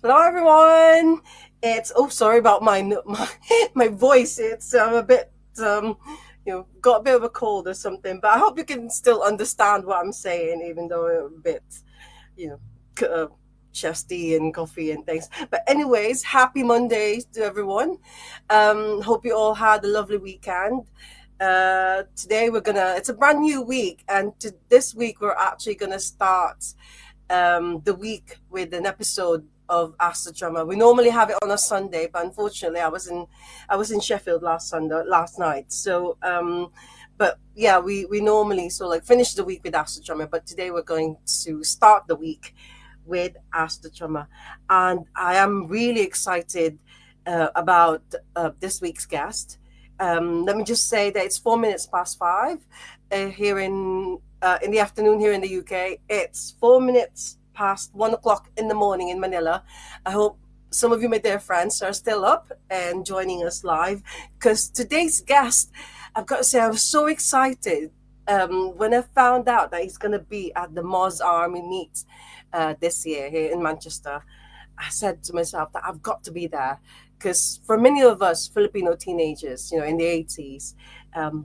Hello, everyone. It's sorry about my voice. It's a bit got a bit of a cold or something. But I hope you can still understand what I'm saying, even though I'm a bit you know chesty and coffee and things. But anyways, happy Monday to everyone. Hope you all had a lovely weekend. Today it's a brand new week, and this week we're actually gonna start the week with an episode of Ask the Drummer. We normally have it on a Sunday, but unfortunately, I was in Sheffield last night. So, but yeah, we normally finish the week with Ask the Drummer, but today we're going to start the week with Ask the Drummer, and I am really excited about this week's guest. Let me just say that it's 4 minutes past five here in the afternoon here in the UK. It's 4 minutes past 1 o'clock in the morning in Manila. I hope some of you, my dear friends, are still up and joining us live because today's guest, I've got to say, I was so excited when I found out that he's going to be at the Moz Army meet this year here in Manchester. I said to myself that I've got to be there because for many of us Filipino teenagers, in the 80s,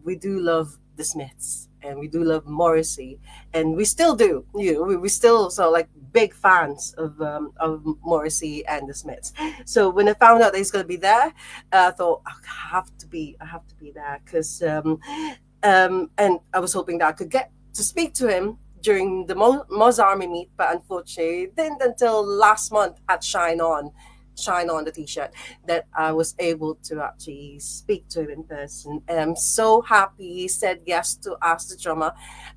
we do love the Smiths and we do love Morrissey, and we still do. We still big fans of Morrissey and the Smiths. So when I found out that he's going to be there, I thought I have to be there because and I was hoping that I could get to speak to him during the Moz Army meet, but unfortunately it didn't until last month at Shine On the T-shirt that I was able to actually speak to him in person. And I'm so happy he said yes to Ask the Drummer,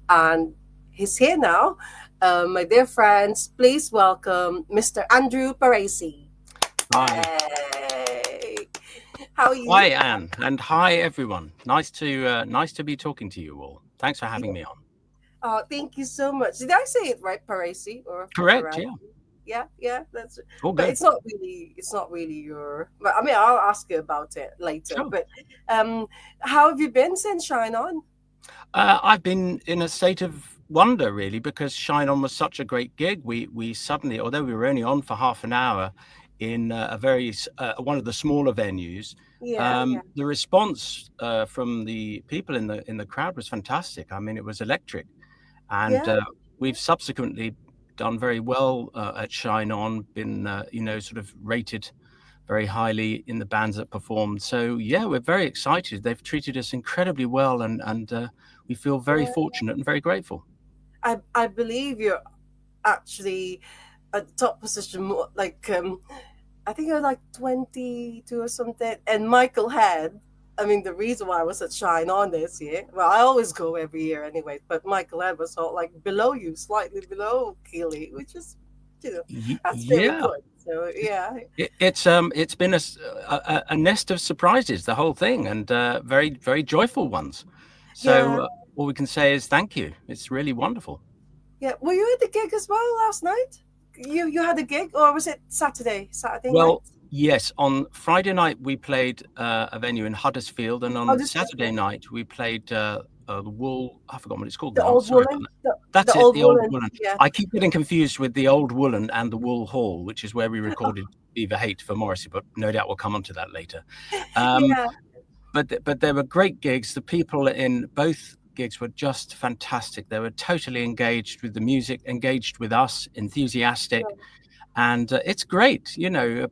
and he's here now. My dear friends, please welcome Mr. Andrew Paresi. Hi. Hey, how are Hi, you? Anne, and hi, everyone. Nice to be talking to you all. Thanks for having me on. Oh, thank you so much. Did I say it right, Paresi or Correct, Paresi? yeah. Yeah, that's. All But good. it's not really your. But I mean, I'll ask you about it later. Sure. But um, how have you been since Shine On? I've been in a state of wonder, really, because Shine On was such a great gig. We suddenly, although we were only on for half an hour in one of the smaller venues, Yeah, yeah, the response from the people in the crowd was fantastic. I mean, it was electric. And yeah, we've subsequently done very well at Shine On, been sort of rated very highly in the bands that performed. So yeah, we're very excited. They've treated us incredibly well, and we feel very yeah. fortunate and very grateful. I believe you're actually at the top position. I think you're like 22 or something. And Michael had, I mean, the reason why I was at Shine On this year, well, I always go every year anyway, but Michael had was all like below you, slightly below Keeley, which is, that's very Yeah, good. So, yeah, it's been a nest of surprises, the whole thing, and very very joyful ones. yeah, So all we can say is thank you. It's really wonderful. yeah. Were you at the gig as well last night? You had a gig, or was it Saturday night? Well, yes, on Friday night we played a venue in Huddersfield, and Oh, on this is Saturday night we played the Wool. I forgot what it's called the now. old Sorry about woman, that. the That's it, old the Old woman. Woolen. Yeah. I keep getting confused with the Old Woolen and the Wool Hall, which is where we recorded Beaver Hate for Morrissey, but no doubt we'll come onto that later. Um, Yeah. but there were great gigs. The people in both gigs were just fantastic. They were totally engaged with the music, engaged with us, enthusiastic, and it's great,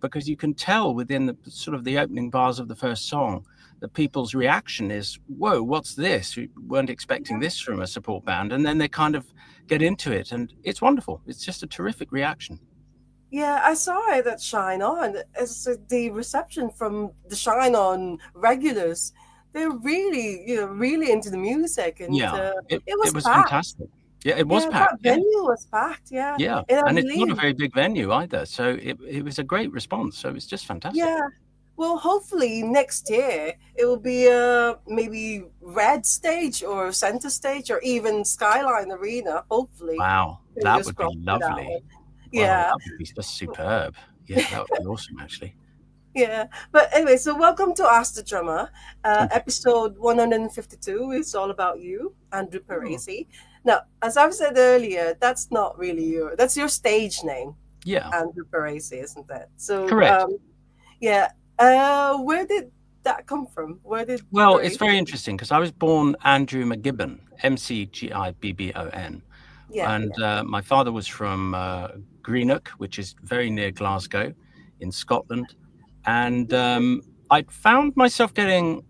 because you can tell within the sort of the opening bars of the first song that people's reaction is, whoa, what's this? We weren't expecting this from a support band. And then they kind of get into it, and it's wonderful. It's just a terrific reaction. Yeah, I saw it at Shine On. It's the reception from the Shine On regulars. They're really, really into the music, and Yeah, it it was was packed. fantastic. Yeah, it was Yeah, packed. that Yeah, venue was packed. Yeah, yeah. and I And it's not a believe, very big venue either. So it was a great response. So it's just fantastic. yeah. Well, hopefully next year it will be maybe red stage or center stage or even Skyline Arena. Hopefully, Wow, that fingers would be crossed for that lovely. one. Well, Yeah. that would be just superb. Yeah, that would be awesome, actually. Yeah, but anyway, so welcome to Ask the Drummer. Thank you. Episode 152 is all about you, Andrew Oh, Paresi. Now, as I've said earlier, that's not really that's your stage name. Yeah, Andrew Paresi, isn't it? So correct. yeah. Where did that come from? Where did Well, it's Paresi? very interesting because I was born Andrew McGibbon, McGibbon, Yeah, and yeah, my father was from Greenock, which is very near Glasgow, in Scotland, and I found myself getting.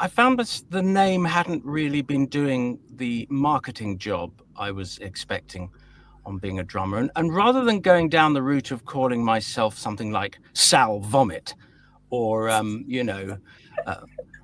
I found that the name hadn't really been doing the marketing job I was expecting on being a drummer, and rather than going down the route of calling myself something like Sal Vomit or uh,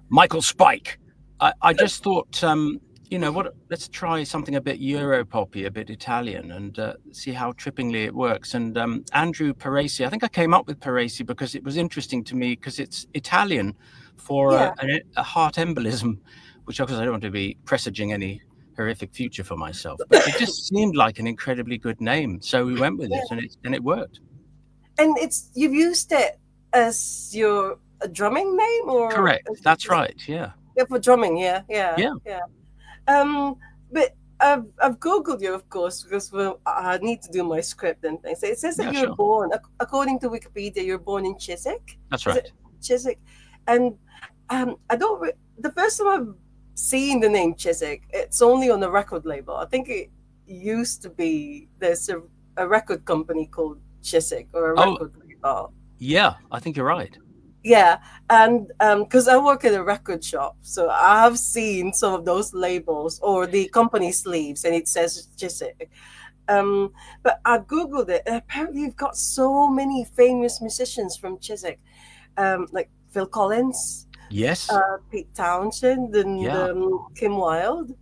Michael Spike. I just thought, what? Let's try something a bit Euro poppy, a bit Italian, and see how trippingly it works. And Andrew Paresi, I think I came up with Paresi because it was interesting to me because it's Italian for yeah, a heart embolism, which of course I don't want to be presaging any horrific future for myself, but it just seemed like an incredibly good name, so we went with it, yeah. and it worked. And it's you've used it as your a drumming name, or Correct. That's right. Yeah. yeah, for drumming? Yeah, yeah, Yeah. yeah. Um, but I've googled you, of course, because well, I need to do my script and things. So it says that Yeah. you're Sure. born, according to Wikipedia, you're born in Chiswick. That's Is it right. Chiswick? And I don't. The first time I've seen the name Chiswick, it's only on a record label. I think it used to be there's a record company called Chiswick or a Oh, record label. yeah, I think you're right. Yeah, and because I work in a record shop, so I have seen some of those labels or the company sleeves, and it says Chiswick. Um, but I googled it, and apparently you've got so many famous musicians from Chiswick, like Phil Collins, Yes. Pete Townshend, and Yeah. Kim Wilde.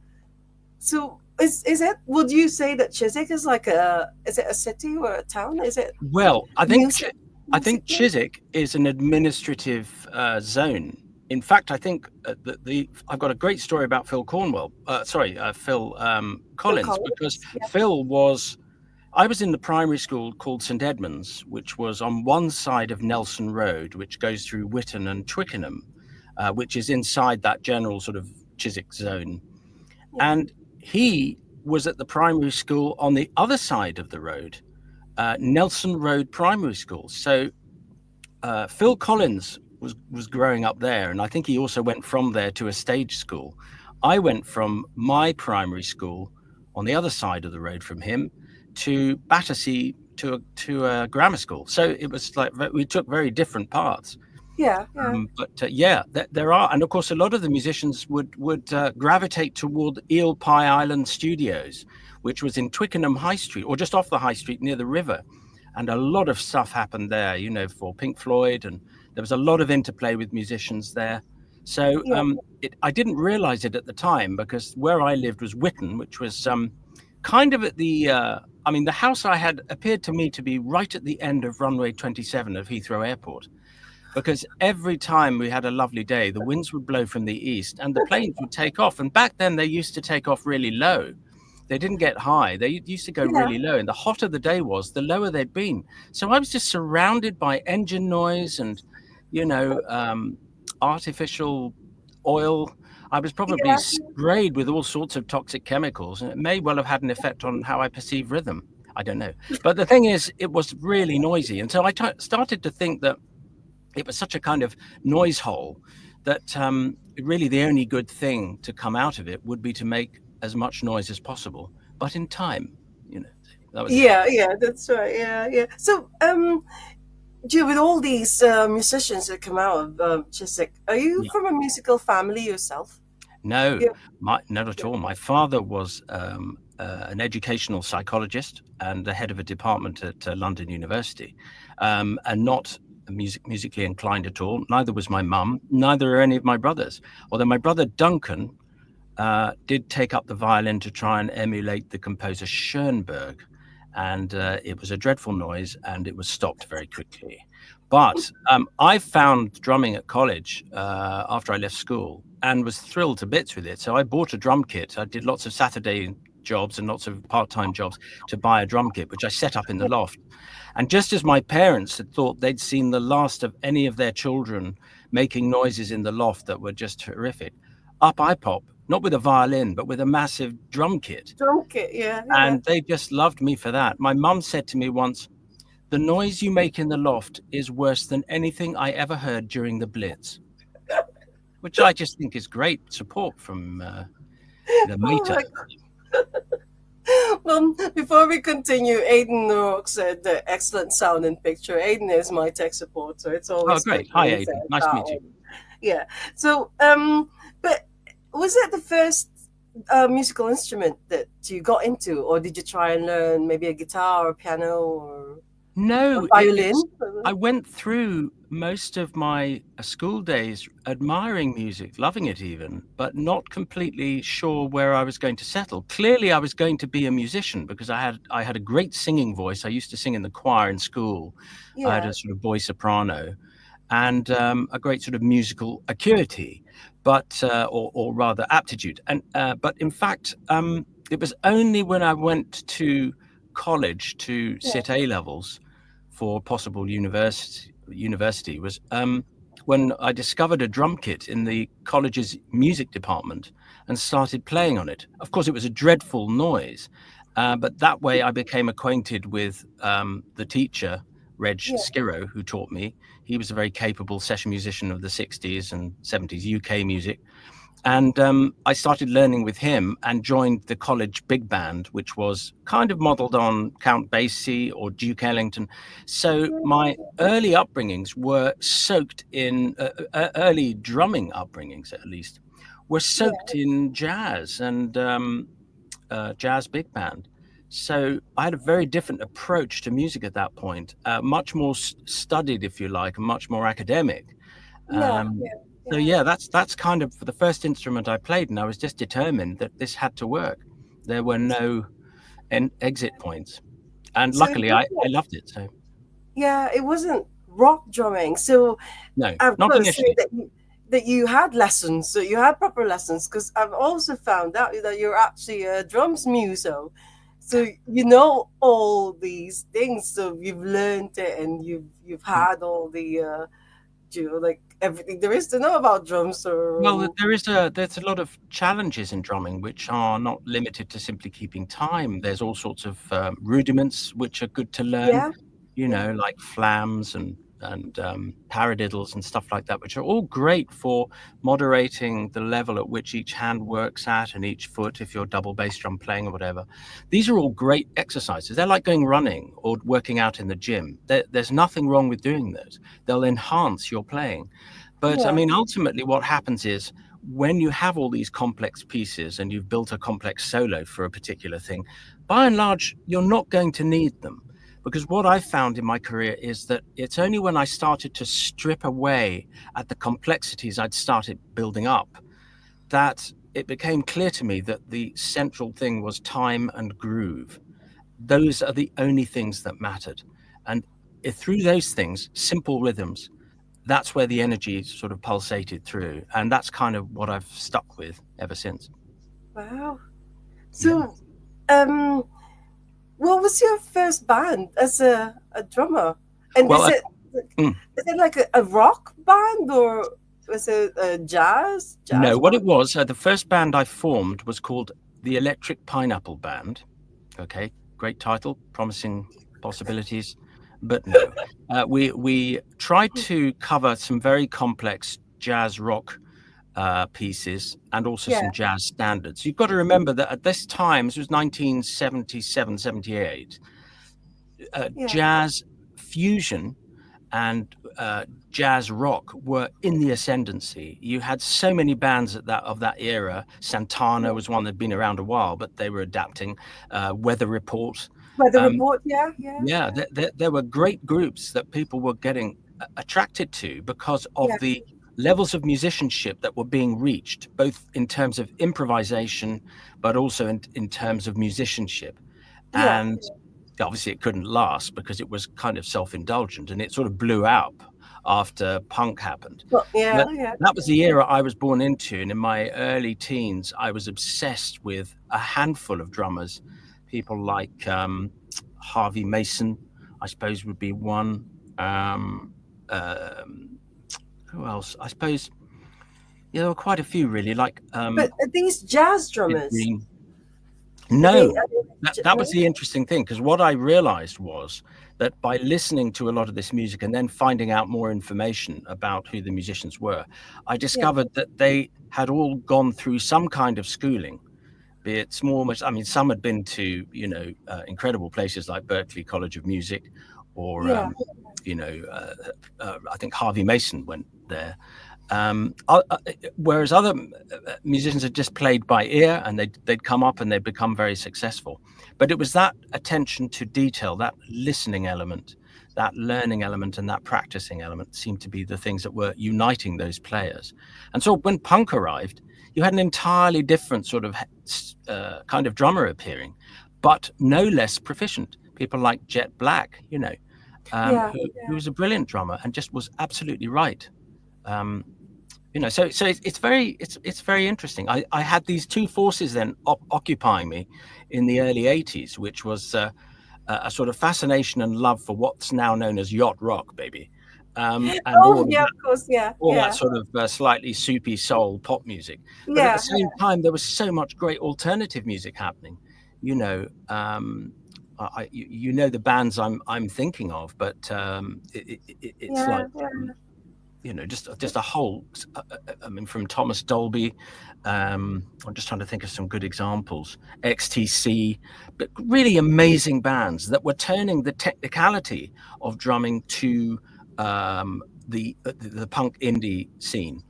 So is it? Would you say that Chiswick is like a is it a city or a town? Is it Well, music I music think place? Chiswick is an administrative zone. In fact, I think I've got a great story about Phil Cornwell. Phil Phil Collins, because Collins? Yeah, Phil was. I was in the primary school called St Edmunds, which was on one side of Nelson Road, which goes through Witton and Twickenham, which is inside that general sort of Chiswick zone. yeah, And he was at the primary school on the other side of the road, Nelson Road Primary School. So Phil Collins was growing up there, and I think he also went from there to a stage school. I went from my primary school on the other side of the road from him to Battersea to a grammar school. So it was like we took very different paths. yeah, yeah, But yeah, there are, and of course, a lot of the musicians would gravitate toward Eel Pie Island Studios, which was in Twickenham High Street, or just off the High Street near the river, and a lot of stuff happened there, for Pink Floyd, and there was a lot of interplay with musicians there. So yeah. I didn't realize it at the time because where I lived was Witton, which was kind of at the. I mean, the house I had appeared to me to be right at the end of runway 27 of Heathrow Airport, because every time we had a lovely day, the winds would blow from the east and the planes would take off. And back then, they used to take off really low. They didn't get high. They used to go Yeah, really low. And the hotter the day was, the lower they'd been. So I was just surrounded by engine noise and, you know, um, artificial oil. I was probably yeah, sprayed with all sorts of toxic chemicals, and it may well have had an effect on how I perceive rhythm. I don't know. But the thing is, it was really noisy. And so I started to think that it was such a kind of noise hole that really the only good thing to come out of it would be to make as much noise as possible, but in time, you know, that was it. yeah, yeah. That's right. Yeah, yeah. So, with all these musicians that come out of Chiswick, are you Yeah. from a musical family yourself? No, Yeah, not at yeah, all. My father was an educational psychologist and the head of a department at London University, and not musically inclined at all. Neither was my mum. Neither are any of my brothers. Although my brother Duncan did take up the violin to try and emulate the composer Schoenberg, and it was a dreadful noise, and it was stopped very quickly. But I found drumming at college after I left school and was thrilled to bits with it. So I bought a drum kit. I did lots of Saturday jobs and lots of part-time jobs to buy a drum kit, which I set up in the loft. And just as my parents had thought they'd seen the last of any of their children making noises in the loft that were just horrific, up I pop, not with a violin, but with a massive drum kit. drum kit. Yeah, yeah, And they just loved me for that. My mum said to me once, The noise you make in the loft is worse than anything I ever heard during the Blitz, which I just think is great support from the Oh mater. my before we continue, Aiden Rourke said the excellent sound and picture. Aiden is my tech support, so it's Oh, always good great. Hi, when he Aidan. says Nice to that meet you. one. Yeah. So, but was it the first musical instrument that you got into, or did you try and learn maybe a guitar or piano or a No, it's. violin? I went through most of my school days admiring music, loving it even, but not completely sure where I was going to settle. Clearly, I was going to be a musician because I had a great singing voice. I used to sing in the choir in school. I had Yeah. a sort of boy soprano and a great sort of musical acuity, but or rather aptitude. And but in fact, it was only when I went to college to Yeah. sit A levels for possible university was when I discovered a drum kit in the college's music department and started playing on it. Of course, it was a dreadful noise, but that way I became acquainted with the teacher, Reg Yeah. Skirrow, who taught me. He was a very capable session musician of the 60s and 70s UK music. And I started learning with him and joined the college big band, which was kind of modeled on Count Basie or Duke Ellington. So my early upbringings were soaked in, early drumming upbringings at least, were Yeah. soaked in jazz and jazz big band. So I had a very different approach to music at that point, much more studied, if you like, and much more academic. Yeah. Um, Yeah. so Yeah. yeah, that's kind of the first instrument I played, and I was just determined that this had to work. There were no exit points, and So it luckily was I loved it. So yeah, it wasn't rock drumming. So no, I've not got to say initially. that you had lessons, so you had proper lessons. Because I've also found out that you're actually a drums muso, so you know all these things. So you've learned it, and you've had all the like everything there is to know about drums. Or Well, there's a lot of challenges in drumming which are not limited to simply keeping time. There's all sorts of rudiments which are good to learn, yeah, you yeah, know, like flams and paradiddles and stuff like that, which are all great for moderating the level at which each hand works at and each foot if you're double bass drum playing or whatever. These are all great exercises. They're like going running or working out in the gym. There's nothing wrong with doing those. They'll enhance your playing. But I yeah, mean, ultimately, what happens is when you have all these complex pieces and you've built a complex solo for a particular thing, by and large, you're not going to need them. Because what I found in my career is that it's only when I started to strip away at the complexities I'd started building up that it became clear to me that the central thing was time and groove. Those are the only things that mattered. And through those things, simple rhythms, that's where the energy sort of pulsated through. And that's kind of what I've stuck with ever since. wow. Yeah. So, um, what was your first band as a drummer? And Well, mm, is it like a rock band or was it a no, jazz what it band? was, the first band I formed was called the Electric Pineapple Band. Okay, great title, promising possibilities, but no. We tried to cover some very complex jazz rock pieces and also Yeah, some jazz standards. You've got to remember that at this time, this was 1977, 78, yeah, jazz fusion and jazz rock were in the ascendancy. You had so many bands at that of that era. Santana yeah. was one that'd been around a while, but they were adapting. Weather Report. Weather Um, Report, yeah, yeah, yeah, there were great groups that people were getting attracted to because yeah, of the levels of musicianship that were being reached, both in terms of improvisation, but also in terms of musicianship. yeah. And obviously it couldn't last because it was kind of self-indulgent and it sort of blew up after punk happened. Well, yeah, But yeah, that was the era I was born into, and in my early teens I was obsessed with a handful of drummers, people like Harvey Mason, I suppose would be one. um, um, who else? I suppose, yeah, there were quite a few really, like but these jazz Ed drummers, Green. No, are that was no? the interesting thing, because what I realized was that by listening to a lot of this music and then finding out more information about who the musicians were, I Yeah, discovered that they had all gone through some kind of schooling, be it small, much. I mean, some had been to, incredible places like Berklee College of Music, or yeah, I think Harvey Mason went there. Whereas other musicians had just played by ear, and they'd come up and they'd become very successful. But it was that attention to detail, that listening element, that learning element, and that practicing element seemed to be the things that were uniting those players. And so when punk arrived, you had an entirely different sort of kind of drummer appearing, but no less proficient. People like Jet Black, yeah, who was a brilliant drummer and just was absolutely right. Um, so it's very interesting. I had these two forces then occupying me in the early 80s, which was a sort of fascination and love for what's now known as yacht rock, baby, and oh yeah, of course, yeah, all that yeah, sort of slightly soupy soul pop music. But at the yeah, same time, there was so much great alternative music happening. You know, the bands I'm thinking of, but it's yeah, like, yeah, just a whole. I mean, from Thomas Dolby. I'm just trying to think of some good examples. XTC, but really amazing bands that were turning the technicality of drumming to the punk indie scene.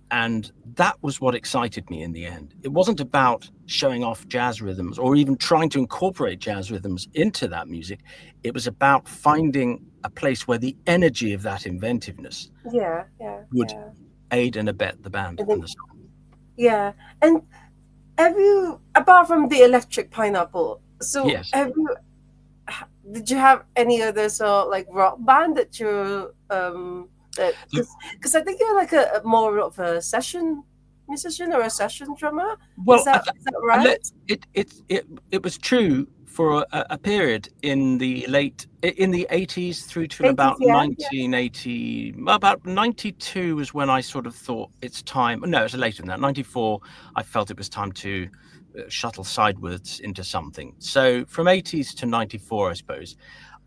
And that was what excited me in the end. It wasn't about showing off jazz rhythms or even trying to incorporate jazz rhythms into that music. It was about finding a place where the energy of that inventiveness yeah, yeah, would yeah. aid and abet the band And and then, the song. yeah, and have you, apart from the Electric Pineapple, so Yes. did you have any other sort like rock band that you that So, because I think you're like a more of a session musician or a session drummer. well, Is that I let right? it was true for a period in the 80s through till 80s, about yeah, yeah. 1980. About 92 was when I sort of thought it's time. No, it was later than that. 94, I felt it was time to shuttle sidewards into something. So from 80s to 94, I suppose,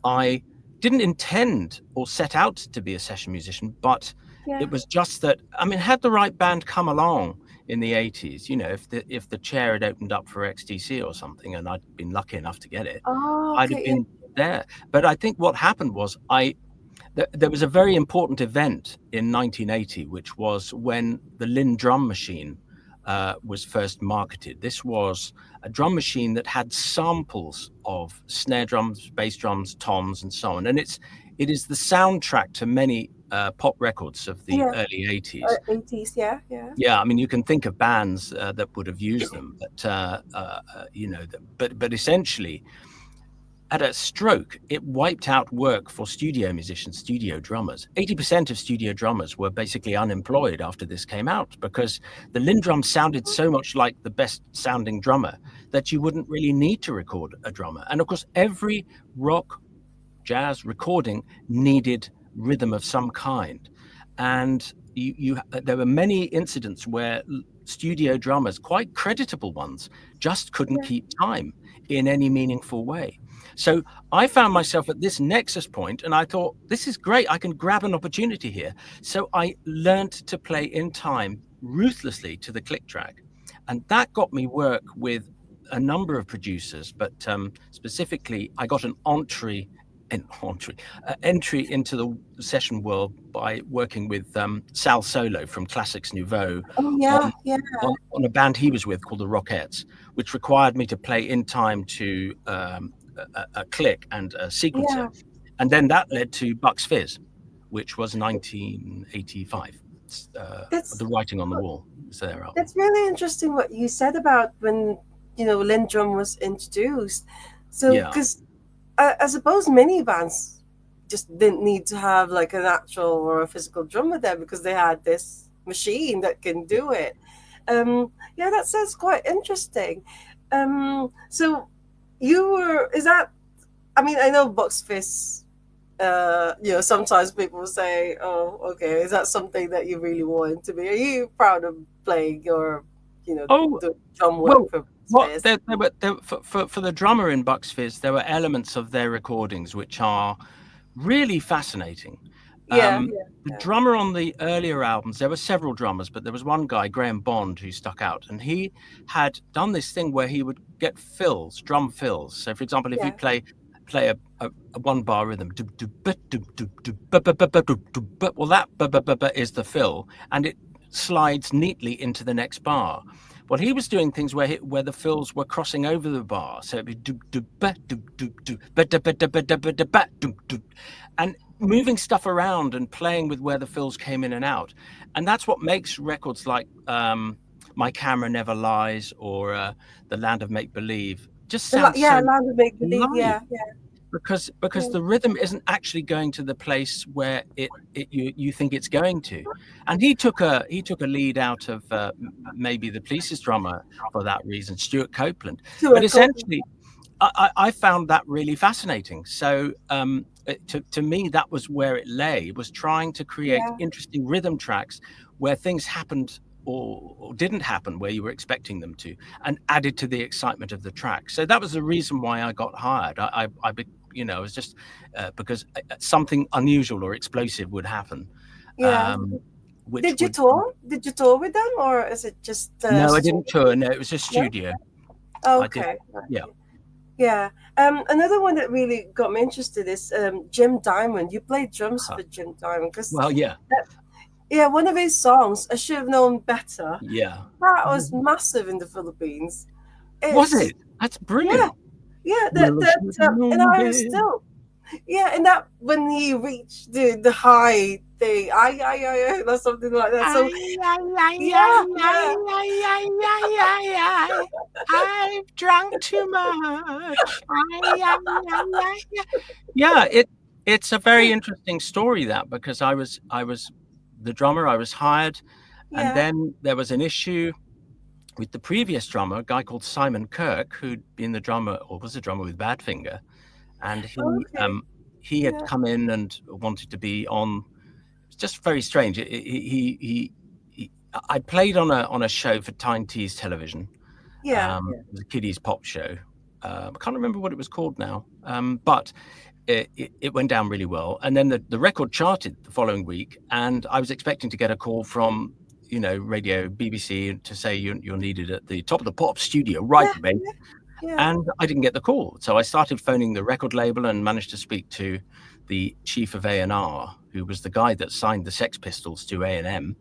I didn't intend or set out to be a session musician, but Yeah. it was just that, I mean, had the right band come along in the 80s, if the chair had opened up for XTC or something, and I'd been lucky enough to get it, Oh, I'd have okay. been there. But I think what happened was there was a very important event in 1980, which was when the Linn drum machine was first marketed. This was a drum machine that had samples of snare drums, bass drums, toms, and so on. And it is the soundtrack to many pop records of the Yeah. early 80s. 80s, yeah, yeah. Yeah, I mean, you can think of bands that would have used them, but but essentially, at a stroke, it wiped out work for studio musicians, studio drummers. 80% of studio drummers were basically unemployed after this came out, because the Linn drum sounded so much like the best sounding drummer that you wouldn't really need to record a drummer. And of course, every rock jazz recording needed rhythm of some kind. And there were many incidents where studio drummers, quite creditable ones, just couldn't Yeah. keep time in any meaningful way. So I found myself at this nexus point, and I thought, this is great. I can grab an opportunity here. So I learned to play in time ruthlessly to the click track. And that got me work with a number of producers, but specifically, I got entry into the session world by working with Sal Solo from Classics Nouveau Oh on, yeah, yeah, on a band he was with called the Rockettes, which required me to play in time to a click and a sequencer. yeah. And then that led to Bucks Fizz, which was 1985. That's The Writing on the Wall is their album. that's really interesting what you said about when Lindrum was introduced. So, Yeah. because I suppose many bands just didn't need to have like an actual or a physical drummer there because they had this machine that can do it. Yeah, that sounds quite interesting. So you were, is that, I mean, I know Box Fist, sometimes people say, oh, okay, is that something that you really want to be? Are you proud of playing your, Oh, the drum work well, for? What Fizz. for the drummer in Bucks Fizz, there were elements of their recordings which are really fascinating. Yeah, The yeah, drummer on the earlier albums, there were several drummers, but there was one guy, Graham Bond, who stuck out, and he had done this thing where he would get fills, drum fills. So, for example, if you yeah. play a one bar rhythm, well, that is the fill, and it slides neatly into the next bar. Well, he was doing things where the fills were crossing over the bar, so it'd be and moving stuff around and playing with where the fills came in and out, and that's what makes records like My Camera Never Lies or The Land of Make Believe just sound so Land of Make Believe. live, Yeah, yeah, because yeah, the rhythm isn't actually going to the place where you think it's going to. And he took a lead out of maybe the Police's drummer for that reason, Stuart Copeland. to But a couple. essentially, I found that really fascinating. So to me, that was where it lay, was trying to create Yeah, interesting rhythm tracks where things happened or didn't happen where you were expecting them to, and added to the excitement of the track. So that was the reason why I got hired. It was just because something unusual or explosive would happen, yeah. um, which Did you would. tour? Did you tour with them, or is it just No, I didn't studio? tour. No, it was a No. studio. I did. Okay. Yeah. Yeah. Another one that really got me interested is Jim Diamond. You played drums Huh. for Jim Diamond because Well, yeah. yeah, one of his songs, "I Should Have Known Better," Yeah. that was massive in the Philippines. Was It's it? That's yeah, brilliant. yeah. Well, I should have And known I was better. still yeah, and that when he reached the high thing, I, or something like that. So Ay, ay, ay, yeah, ay, yeah, ay, ay, ay, ay, ay, ay. I've drunk too much. Ay, ay, ay, ay, ay. Yeah, it's a very interesting story, that, because I was the drummer, I was hired, and yeah. then there was an issue with the previous drummer, a guy called Simon Kirk, who'd been the drummer or was a drummer with Badfinger, and Okay, he had yeah, come in and wanted to be on. It's just very strange. I played on a show for Tyne Tees Television. yeah, It was a kiddies pop show. I can't remember what it was called now, but it went down really well. And then the record charted the following week, and I was expecting to get a call from radio BBC to say you're needed at the Top of the Pop studio, right, yeah, mate? yeah, yeah, And I didn't get the call. So I started phoning the record label and managed to speak to the chief of A&R, who was the guy that signed the Sex Pistols to A&M.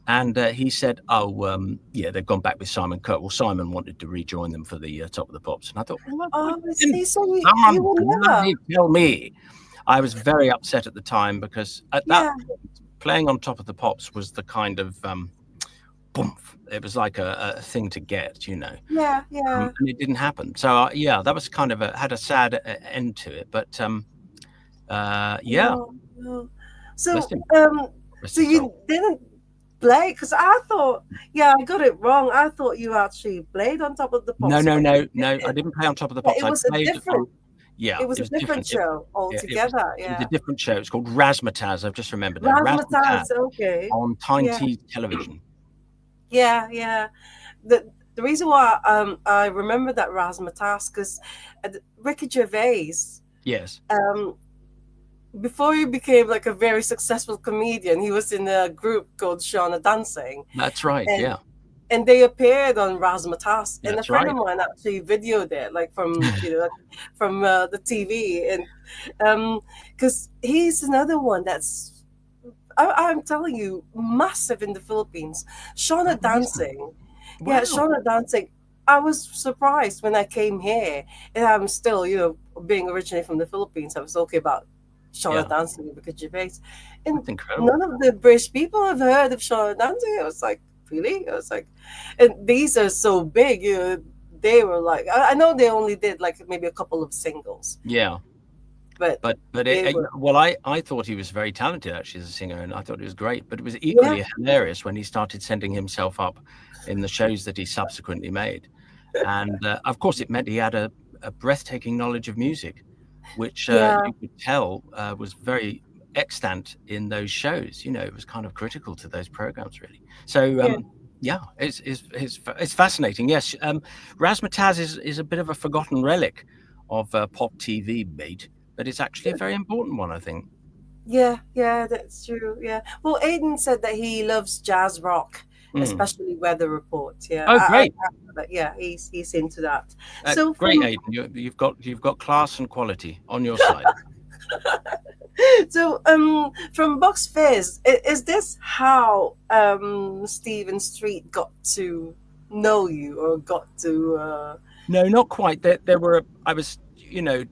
And he said, yeah, they've gone back with Simon Kirk. Well, Simon wanted to rejoin them for the Top of the Pops. And I thought, well, Oh, I didn't see. So you someone were never. bloody tell me? I was very upset at the time, because at that Yeah, point, playing on Top of the Pops was the kind of boomph. It was like a thing to get, yeah, yeah. and it didn't happen. So yeah, that was kind of had a sad end to it. But yeah, No, no. bless So him, rest so his soul. you didn't play because I thought, yeah, I got it wrong. I thought you actually played on Top of the No, Pops, no, but no, you no. I didn't. didn't play on Top of the Yeah, Pops. I played on. Yeah, it was it a was different different. show altogether. It was a Yeah, different show. It's called Razzmatazz. I've just remembered now. Razzmatazz Razzmatazz. Okay. on Tyne Yeah, Tees Television. yeah, yeah. The reason why I remember that Razzmatazz because Ricky Gervais Yes, um before he became like a very successful comedian, he was in a group called Shauna Dancing, that's right. and Yeah, they appeared on Razzmatazz, and a that's friend of right. mine actually videoed it, like from the TV, and because he's another one that's I'm telling you, massive in the Philippines. Oh, Shauna is it? Dancing, yeah, Wow. Shauna Dancing. I was surprised when I came here, and I'm still, being originally from the Philippines, I was okay about Shauna Yeah, Dancing because Gervais, and that's incredible. none of the British people have heard of Shauna Dancing. I was like, really? I was like, and these are so big. They were like, I know they only did like maybe a couple of singles, Yeah. but But they were, well, I thought he was very talented actually as a singer, and I thought he was great. But it was yeah, equally hilarious when he started sending himself up in the shows that he subsequently made, and of course, it meant he had a breathtaking knowledge of music, which yeah, you could tell was very extant in those shows. It was kind of critical to those programs, really. So yeah. Yeah, it's fascinating. Yes, razzmatazz is a bit of a forgotten relic of pop TV, mate, but it's actually a very important one, I think. Yeah, yeah, that's true. Yeah. Well, Aiden said that he loves jazz rock, Mm. especially Weather Report. Yeah, Oh, I great, know that. Yeah, he's into that. So great, from Aidan. You've got class and quality on your side. from Box Fizz, is this how Stephen Street got to know you or got to? No, not quite. There were I was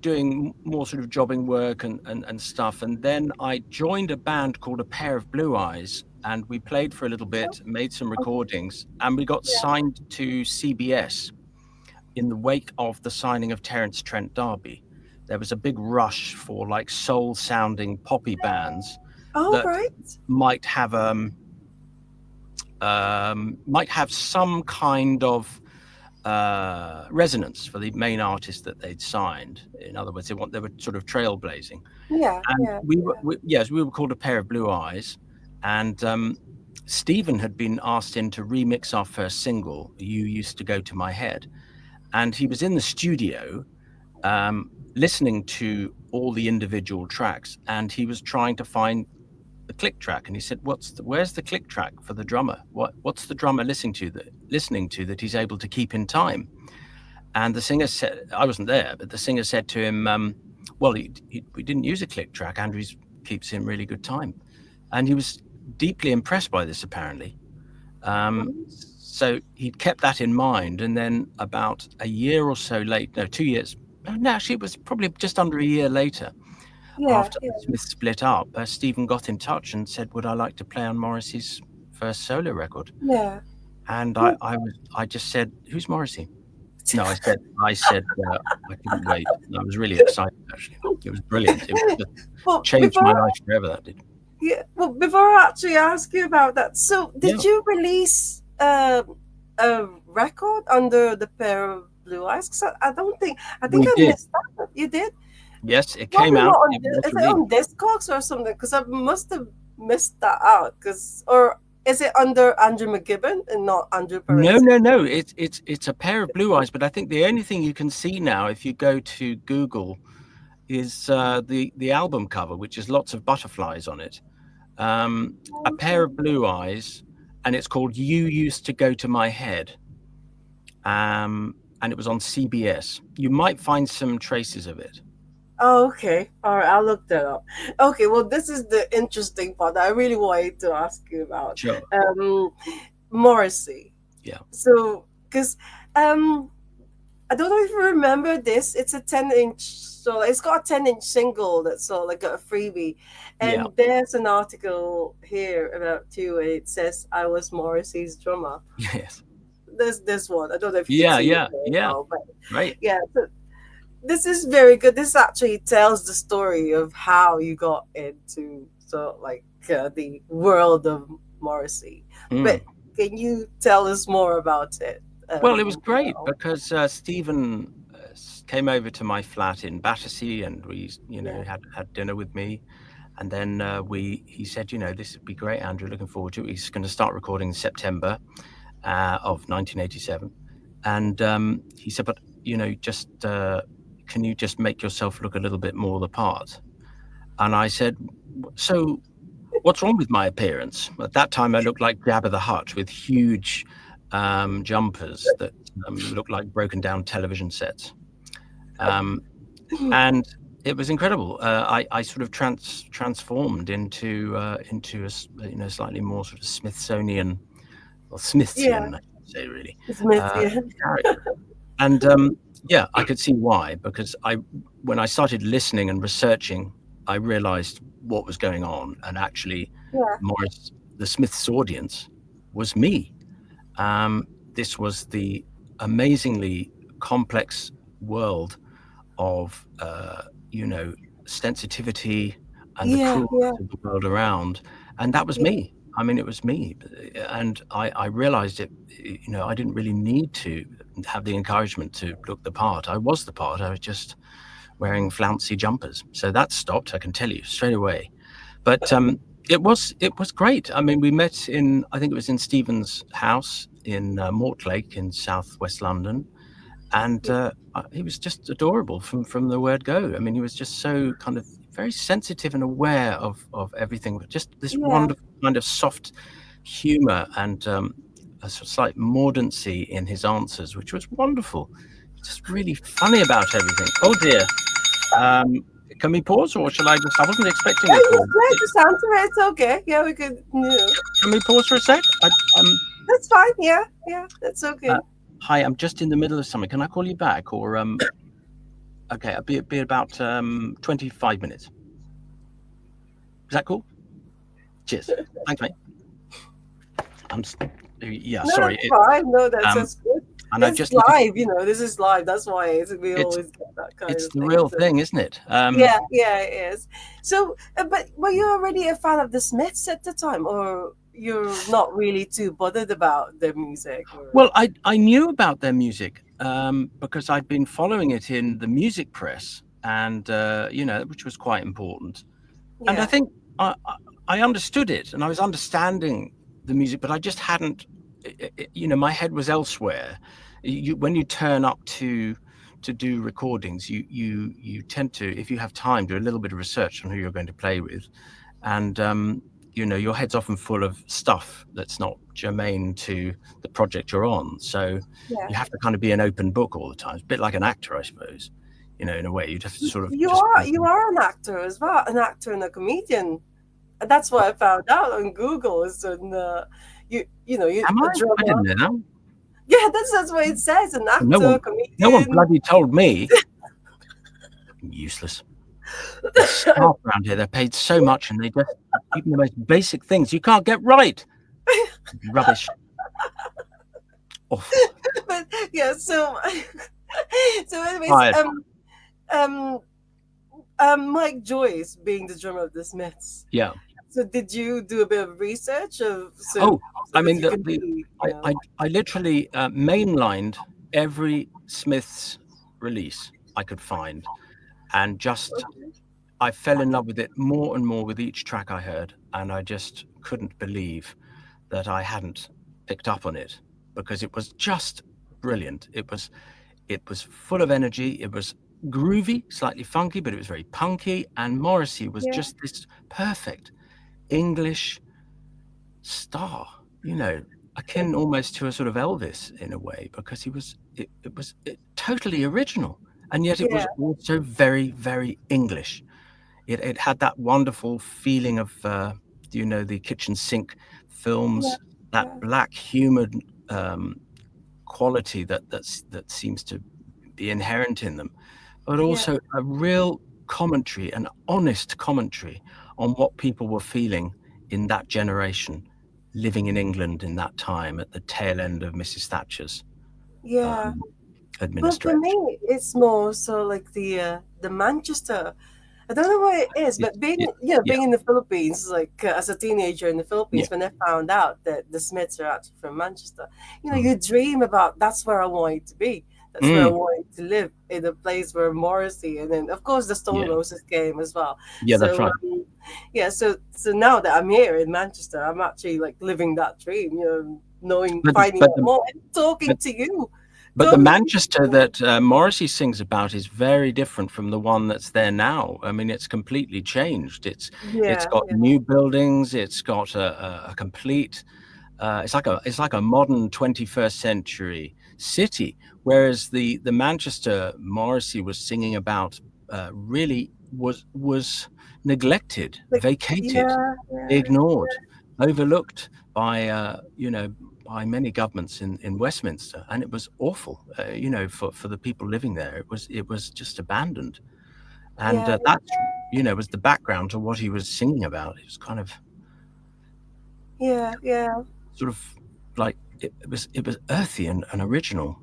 doing more sort of jobbing work and stuff, and then I joined a band called A Pair of Blue Eyes, and we played for a little bit, made some recordings, and we got Yeah. signed to CBS in the wake of the signing of Terence Trent D'Arby. There was a big rush for like soul sounding poppy bands Oh, that right. might have might have some kind of resonance for the main artist that they'd signed. In other words, they were sort of trailblazing, Yeah, and yeah, yes, we were called A Pair of Blue Eyes, and Stephen had been asked in to remix our first single, "You Used to Go to My Head," and he was in the studio listening to all the individual tracks, and he was trying to find the click track, and he said, where's the click track for the drummer? What's the drummer listening to that he's able to keep in time? And the singer said, I wasn't there, but the singer said to him, well, we didn't use a click track. Andrews keeps in really good time. And he was deeply impressed by this, apparently. So he kept that in mind. And then about a year or so late, no, 2 years, no, actually, it was probably just under a year later, yeah, after yeah, the Smiths split up, Stephen got in touch and said, would I like to play on Morrissey's first solo record? yeah. And Well, I just said, who's Morrissey? No, I said, I couldn't wait. And I was really excited, actually. It was brilliant. It just well, changed my life forever, that did. before I actually ask you about that, so Yeah, did you release a record under the pair of blue eyes? 'Cause I don't think I think we I did. missed that. You did? Yes, it came Probably out. not on. It was Is it released. on Discogs or something? Because I must have missed that out. Cause or is it under Andrew McGibbon and not Andrew No, Paresi? no, no. It's a pair of blue eyes, but I think the only thing you can see now, if you go to Google, is the album cover, which is lots of butterflies on it. A Pair of Blue Eyes, and it's called "You Used to Go to My Head," and it was on CBS. You might find some traces of it. Oh, okay. All right, I'll look that up. Okay, well, this is the interesting part that I really wanted to ask you about. Sure. Um, Morrissey. Yeah. So, because I don't know if you remember this. It's a 10-inch, so it's got a 10-inch single that's sort of like a freebie. Yeah. And there's an article here about you, and it says I was Morrissey's drummer. Yes. There's this one. I don't know if you can Yeah. see it Yeah. very Yeah. well, but Right. yeah. So this is very good. This actually tells the story of how you got into sort of like the world of Morrissey. But Mm. can you tell us more about it? Well, it was great Well, because Stephen came over to my flat in Battersea, and we, yeah, had dinner with me. And then he said, this would be great, Andrew. Looking forward to it. He's going to start recording in September of 1987. And he said, but, just can you just make yourself look a little bit more the part? And I said, so what's wrong with my appearance? At that time, I looked like Jabba the Hutt with huge jumpers that looked like broken down television sets. Um, and it was incredible. I sort of transformed into a slightly more sort of Smithsonian or yeah, Smithian, I should say, really, Smith, uh, yeah, character. And yeah, I could see why, because when I started listening and researching, I realized what was going on, and actually, yeah, the Smiths' audience was me. This was the amazingly complex world of sensitivity and the yeah, cruelty yeah, of the world around, and that was yeah, me. I mean, it was me, and I realized it. I didn't really need to have the encouragement to look the part. I was the part. I was just wearing flouncy jumpers, so that stopped. I can tell you straight away. But It was great. I mean, we met in, I think it was in Stephen's house in Mortlake in southwest London, and he was just adorable from the word go. I mean, he was just so kind of very sensitive and aware of everything, but just this Yeah. wonderful kind of soft humor and a sort of slight mordancy in his answers, which was wonderful. Just really funny about everything. Oh dear. Um, can we pause, or shall I just? I wasn't expecting Yeah, a call. just answer it. It's okay. Yeah, we could. Can we pause for a sec? That's fine. Yeah, yeah, that's Uh, okay. hi, I'm just in the middle of something. Can I call you back, or okay, I'll be about 25 minutes. Is that cool? Cheers. Thanks, mate. I'm yeah, No, sorry. that's fine. No, Um, that's good. and I It's just needed. live. This is live. That's why we It's always get that kind it's of the thing. real So thing, isn't it? yeah, yeah, it is. So, but were you already a fan of the Smiths at the time, or you're not really too bothered about their music? Or Well, I knew about their music because I'd been following it in the music press, and which was quite important. And I yeah, think I understood it, and I was understanding the music, but I just hadn't. My head was elsewhere. When you turn up to do recordings, you tend to, if you have time, do a little bit of research on who you're going to play with, and your head's often full of stuff that's not germane to the project you're on. So yeah. you have to kind of be an open book all the time. It's a bit like an actor, I suppose. In a way, you'd have to sort of You just. are you are an actor as well, an actor and a comedian. And that's what I found out on Google. Is you Am a I? I drummer. didn't know that. Yeah, that's what it says. An No actor, one, no one comedian. bloody told me. Useless. There's staff around here. They're paid so much, and they just even the most basic things you can't get right. Rubbish. Awful. But yeah, so so anyways, Tired. um, Mike Joyce being the drummer of the Smiths. Yeah. So did you do a bit of research of Oh, so I that mean you can be, I literally mainlined every Smiths release I could find, and just I fell in love with it more and more with each track I heard, and I just couldn't believe that I hadn't picked up on it because it was just brilliant. It was full of energy. It was groovy, slightly funky, but it was very punky. And Morrissey was yeah, just this perfect English star, akin almost to a sort of Elvis in a way, because it was totally original, and yet it was yeah, also very, very English. It had that wonderful feeling of, the kitchen sink yeah, films, that yeah, black humor quality that seems to be inherent in them, but yeah, also a real commentary, an honest commentary on what people were feeling in that generation, living in England in that time at the tail end of Mrs. Thatcher's yeah. um, But for administration. me, it's more so like the Manchester. I don't know what it is, It, but it, yeah, being in the Philippines, like as a teenager in the yeah, Philippines, when I found out that the Smiths are actually from Manchester, mm, you dream about that's where I wanted to be. That's where I mm, wanted to live in a place where Morrissey, and then of course the Stone yeah, Roses came as well. yeah. That's So right. yeah, so now that I'm here in Manchester, I'm actually like living that dream, knowing, But the, finding but out the, more, and talking but to you, But the talking to Manchester you. that Morrissey sings about is very different from the one that's there now. I mean, it's completely changed. It's Yeah, got yeah, new buildings. It's got a complete. It's like a modern 21st century city. Whereas the Manchester Morrissey was singing about really was neglected, like vacated, yeah, yeah, ignored, overlooked by by many governments in Westminster, and it was awful. For the people living there, it was just abandoned, and yeah, that was the background to what he was singing about. It was kind of yeah, yeah. sort of like it was earthy and original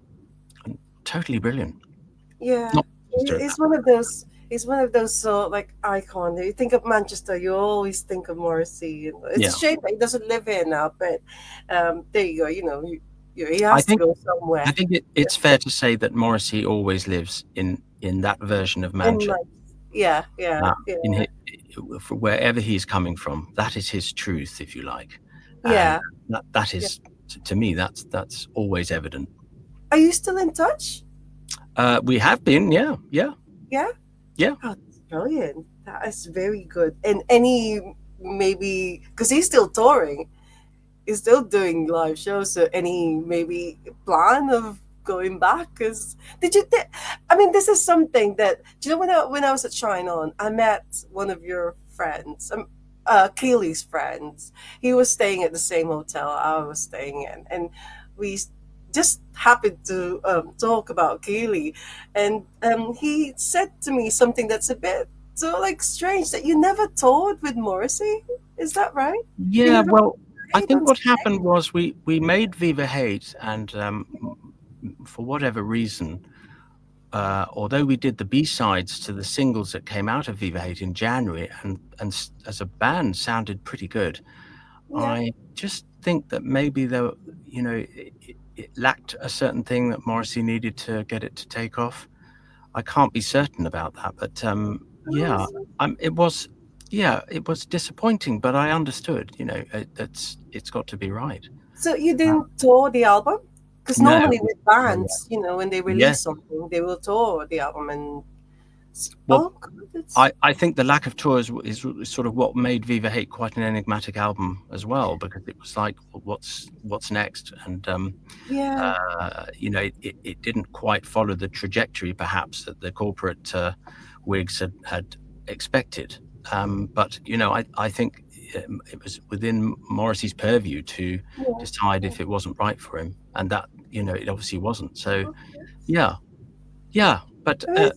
and totally brilliant. Yeah, Not Manchester. it's one of those. It's one of those like icon. You think of Manchester, you always think of Morrissey. It's a Yeah, shame that he doesn't live here now, but there you go. He I has to think go I somewhere. think it's fair to say that Morrissey always lives in that version of In Manchester. my, yeah, yeah, Uh, yeah, in his, for wherever he's coming from, that is his truth, if you like, and Yeah. that Yeah. is to me that's always evident. Are you still in touch? We have been, yeah, yeah, Yeah. yeah, Oh, that's brilliant. That is very good. And any maybe because he's still touring, he's still doing live shows. So any maybe plan of going back? Because did you? I mean, this is something that do you know when I was at Shine On, I met one of your friends, Keely's friends. He was staying at the same hotel I was staying in, and we just happened to talk about Keely, and he said to me something that's a bit so like strange that you never toured with Morrissey. Is that right? You yeah. never Well, were I able think to what happened was we made Viva Hate, and for whatever reason, although we did the B-sides to the singles that came out of Viva Hate in January, and as a band sounded pretty good, yeah. I just think that maybe there, it lacked a certain thing that Morrissey needed to get it to take off. I can't be certain about that, but Oh, yeah, it was, yeah, it was disappointing, but I understood, it's got to be right. so you Uh, didn't tour the album? Because no, normally with no, bands, when they yeah. release something, they will tour the album and. Well, Oh, God, it's. I think the lack of tours is sort of what made Viva Hate quite an enigmatic album as well, because it was like, well, what's next? And Yeah, it didn't quite follow the trajectory perhaps that the corporate wigs had expected. But I think it was within Morrissey's purview to yeah, decide yeah. if it wasn't right for him, and that it obviously wasn't. So yeah, yeah, but I mean,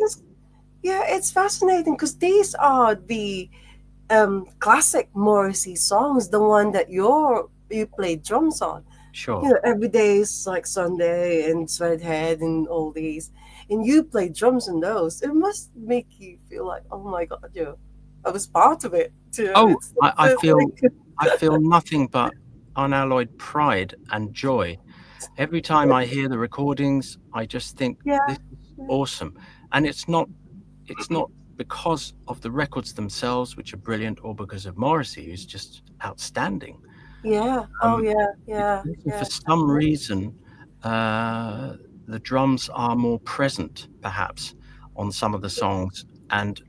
yeah, it's fascinating because these are the classic Morrissey songs, the one that you play drums on. sure. Every day is like Sunday and Sweathead and all these, and you play drums on those. It must make you feel like, oh my God, I was part of it. Oh, I It's feel like, I feel nothing but unalloyed pride and joy. Every time I hear the recordings, I just think yeah, this is awesome. And it's not because of the records themselves, which are brilliant, or because of Morrissey, who's just outstanding. yeah, oh Um, yeah, it's yeah, for yeah, some reason, uh, the drums are more present, perhaps, on some of the songs, and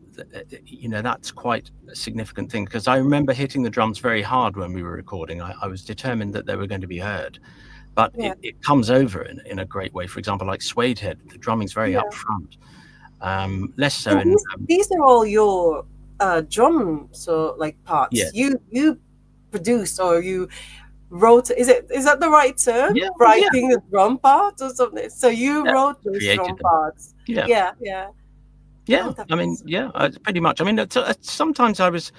that's quite a significant thing, because I remember hitting the drums very hard when we were recording. I was determined that they were going to be heard, but yeah, it comes over in a great way. For example, like Suede Head, the drumming's very up yeah. front, less so And in these are all your drum so like parts. yes, You produced or you wrote. Is that the right term? yeah, yeah, Writing the drum parts or something. So you yeah, wrote those created drum them. parts. Yeah. Yeah, yeah. Yeah, Oh, that's I mean, yeah, pretty much. I mean, sometimes I was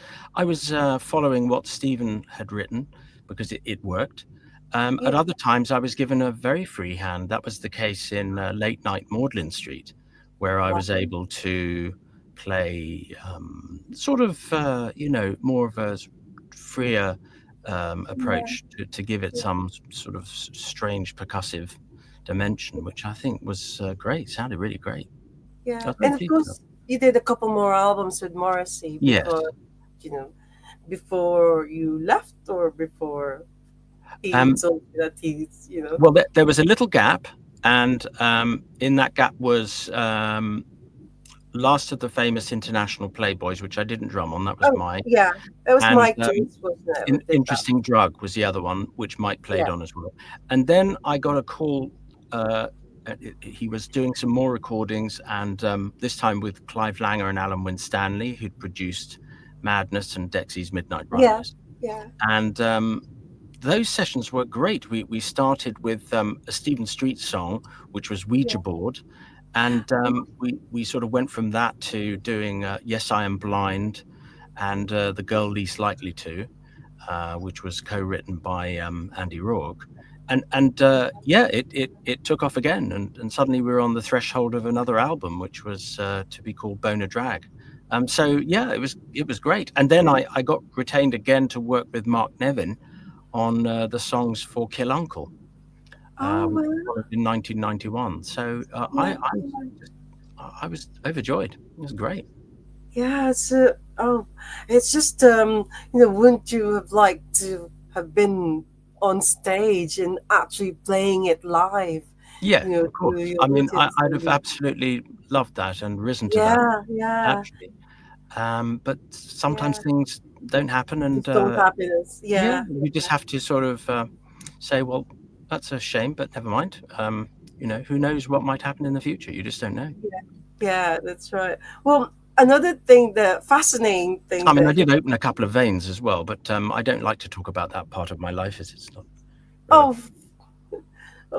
following what Stephen had written because it worked. At yeah, other times, I was given a very free hand. That was the case in Late Night Magdalen Street, where I yeah, was able to play sort of, more of a freer yeah, approach to give it yeah, some sort of strange percussive dimension, which I think was great. Sounded really great. I yeah. was very And of pleased with that. course, you did a couple more albums with Morrissey Yes. you know, before you left or before he Um, told you that well, there was a little gap, and in that gap was Last of the Famous International Playboys, which I didn't drum on. That was Oh, Mike. yeah. That was And Mike Jones, wasn't it, who did that? Interesting Drug was the other one, which Mike played Yeah, on as well. And then I got a call. He was doing some more recordings, and this time with Clive Langer and Alan Winstanley, who'd produced Madness and Dexy's Midnight yeah, Runners. yeah, And those sessions were great. We started with a Stephen Street song, which was Ouija yeah. Board, and we sort of went from that to doing Yes, I Am Blind, and The Girl Least Likely To, which was co-written by Andy Rourke. And yeah, it took off again, and suddenly we were on the threshold of another album, which was to be called Boner Drag. So yeah, it was great. And then I got retained again to work with Mark Nevin on the songs for Kill Uncle, Oh, which well, was in 1991. So yeah, yeah. I was overjoyed. It was great. Yeah, Oh, it's just wouldn't you have liked to have been on stage and actually playing it live, Yeah, you know, of to course. your I mean, audience? I'd have And absolutely loved that and risen to that yeah, yeah, naturally. But sometimes yeah. things don't happen, and Just don't happiness. yeah, Yeah, you just have to sort of say, well, that's a shame, but never mind. Who knows what might happen in the future? You just don't know. yeah, yeah. That's right. Well, another thing, the fascinating I thing mean, I that did open a couple of veins as well, but I don't like to talk about that part of my life as it's not relevant. oh,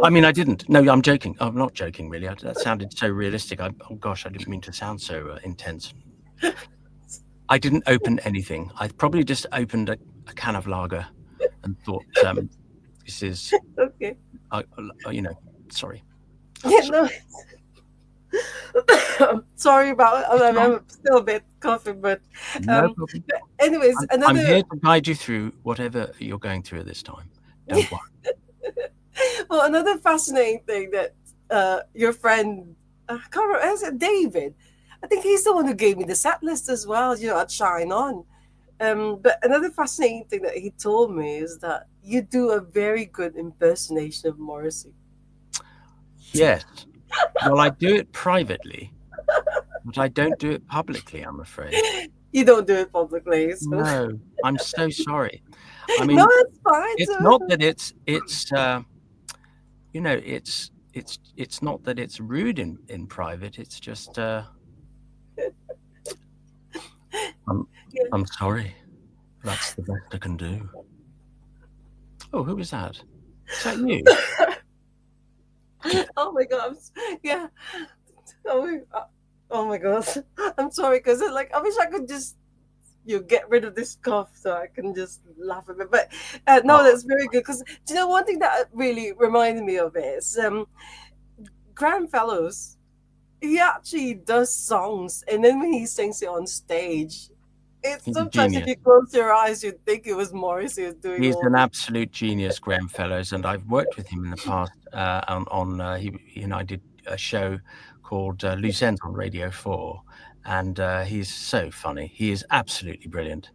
I oh, mean, I didn't. No, I'm joking. I'm not joking, really. That sounded so realistic. Oh gosh, I didn't mean to sound so intense. I didn't open anything. I probably just opened a can of lager and thought, this is, okay. uh, sorry. Yeah, So, no. Sorry about it. it's fine. I'm still a bit coughing, No um, problem. but anyways, I'm another here to guide you through whatever you're going through at this time. Don't worry. well, another fascinating thing that your friend, I can't remember, is it David? I think he's the one who gave me the set list as well. At Shine On. But another fascinating thing that he told me is that you do a very good impersonation of Morrissey. Yes. Well, I do it privately, but I don't do it publicly, I'm afraid. You don't do it publicly, so No, I'm so sorry. I no, mean, it's fine. it's So not that it's not that it's rude in private. It's just I'm yeah. I'm sorry. That's the best I can do. Oh, who was that? Is that you? Oh my god, yeah. Oh oh my god, I'm sorry because like I wish I could just get rid of this cough so I can just laugh a bit. But no, Oh, that's very good because do you know one thing that really reminded me of it is Graham Fellows. He actually does songs, and then when he sings it on stage, it's he's a sometimes if genius. you close your eyes, you'd think it was Morris who was doing He's all an the. absolute genius, Graham Fellows, and I've worked with him in the past. He and I did a show called Loose Ends on Radio 4, and he's so funny. He is absolutely brilliant.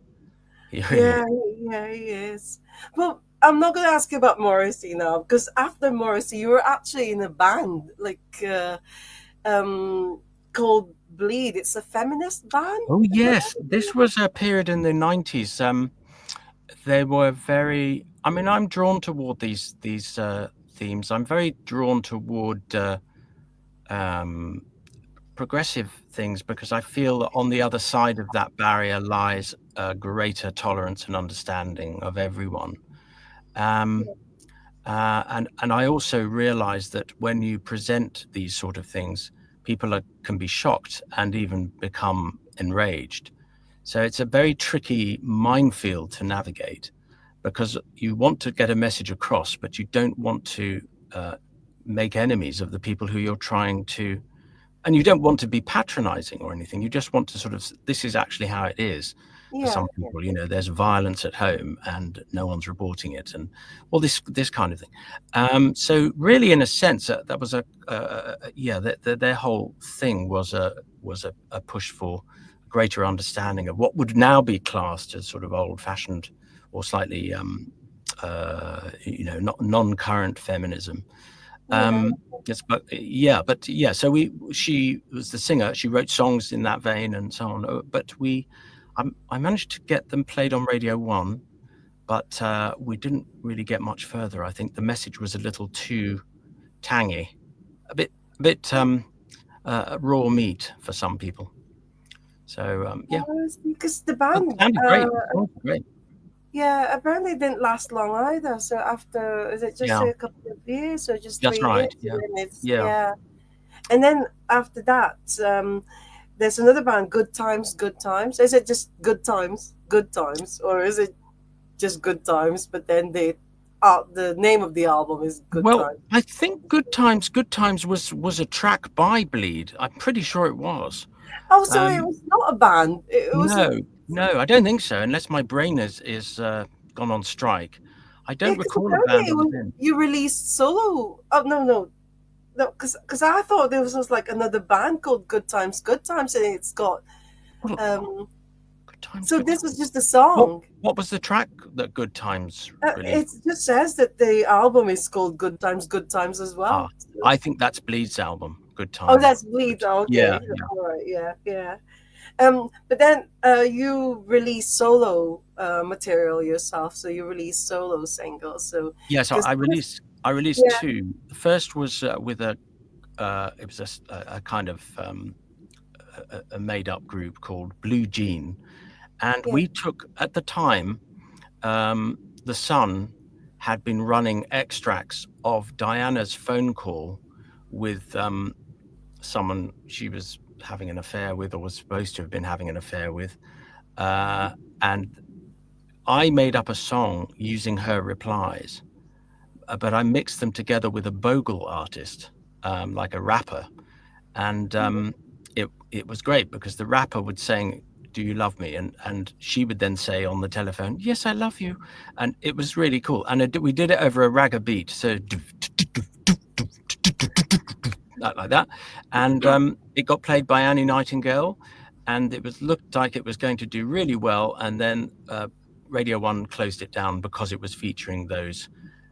He really Yeah, is. yeah, he is. Well, I'm not gonna ask you about Morrissey now because after Morrissey, you were actually in a band um called Bleed. It's a feminist band. Oh Am I yes, this was a period in the 90s. They were very. I mean, I'm drawn toward these themes. I'm very drawn toward um, progressive things because I feel that on the other side of that barrier lies a greater tolerance and understanding of everyone. Um, right? and I also realize that when you present these sort of things, people can be shocked and even become enraged. So it's a very tricky minefield to navigate because you want to get a message across, but you don't want to uh, make enemies of the people who you're trying to, and you don't want to be patronizing or anything. You just want to sort of, this is actually how it is for Yeah, some people. There's violence at home and no one's reporting it, and all this kind of thing. So really, in a sense, that was yeah, their whole thing was a push for greater understanding of what would now be classed as sort of old-fashioned or slightly not non-current feminism. yeah. Yes, but yeah. So she was the singer. She wrote songs in that vein and so on. But I managed to get them played on Radio One, but we didn't really get much further. I think the message was a little too tangy, a bit raw meat for some people. So yeah, Because the but it band, sounded great. The songs were great. yeah, apparently didn't last long either. So after, is it just Yeah, a couple of years or just that's 3 years? right. And Yeah, then it's, yeah. yeah. And then after that, there's another band, Good Times, Good Times. Is it just Good Times, or is it just Good Times? But then the name of the album is Good Well, Times. I think Good Times was a track by Bleed. I'm pretty sure it was. Oh, so it Um, was not a band. It was a no, no, I don't think so, unless my brain is gone on strike. I yeah. don't Because recall a apparently band it I was was in. you released solo. Oh no, no, no. Because I thought there was like another band called Good Times, and it's got Well, um Times, So Good this Times. was just a What song. what was the track that Good Times It released? just says that the album is called Good Times as Ah, well. I think that's Bleed's album, Good Oh, Time. that's Bleed. Yeah, Okay, yeah. all right, yeah, yeah. But then you release solo material yourself, so you release solo singles. So Yeah, so because I released yeah, 2. The first was with it was a kind of a made up group called Blue Jean, and yeah, we took at the time the Sun had been running extracts of Diana's phone call with someone she was having an affair with, or was supposed to have been having an affair with, and I made up a song using her replies, but I mixed them together with a bogle artist, like a rapper, and it was great because the rapper would saying, "Do you love me?" and she would then say on the telephone, "Yes, I love you," and it was really cool. And we did it over a ragga beat, so like that, and it got played by Annie Nightingale, and it was looked like it was going to do really well, and then Radio One closed it down because it was featuring those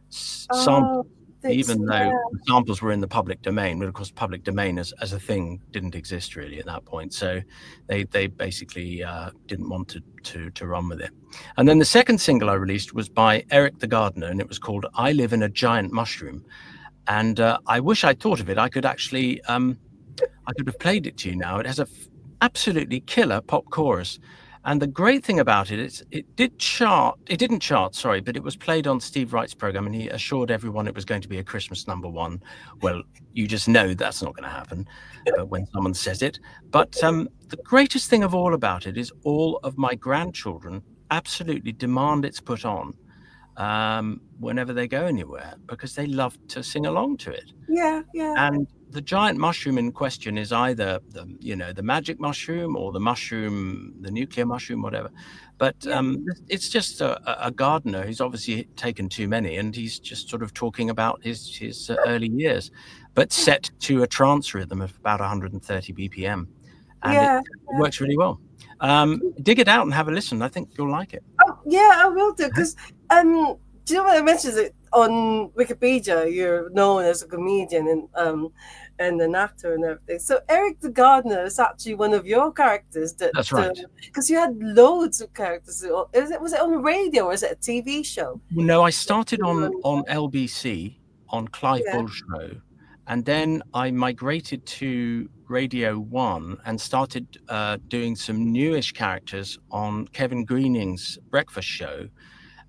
samples, oh, that's even though yeah, the samples were in the public domain. But of course, public domain as a thing didn't exist really at that point, so they basically didn't want to run with it. And then the second single I released was by Eric the Gardener, and it was called "I Live in a Giant Mushroom." And I wish I'd thought of it. I could actually I could have played it to you now. It has a absolutely killer pop chorus. And the great thing about it is it did chart. It didn't chart, sorry, but it was played on Steve Wright's program, and he assured everyone it was going to be a Christmas #1. Well, you just know that's not going to happen, but when someone says it. But the greatest thing of all about it is all of my grandchildren absolutely demand it's put on whenever they go anywhere because they love to sing along to it. yeah, yeah, And the giant mushroom in question is either the magic mushroom or the mushroom, the nuclear mushroom, whatever. But yeah, it's just a gardener who's obviously taken too many, and he's just sort of talking about his early years, but set to a trance rhythm of about 130 BPM, and it yeah, yeah. works really well. Dig it out and have a listen. I think you'll like it. Oh, yeah, I will do because do you know what I mentioned it on Wikipedia? You're known as a comedian and an actor and everything. So Eric the Gardener is actually one of your characters that That's right. because you had loads of characters. Was it on radio or is it a TV show? Well, no, I started on LBC, on Clive Yeah, Bull's show, and then I migrated to Radio 1 and started doing some newish characters on Kevin Greening's breakfast show.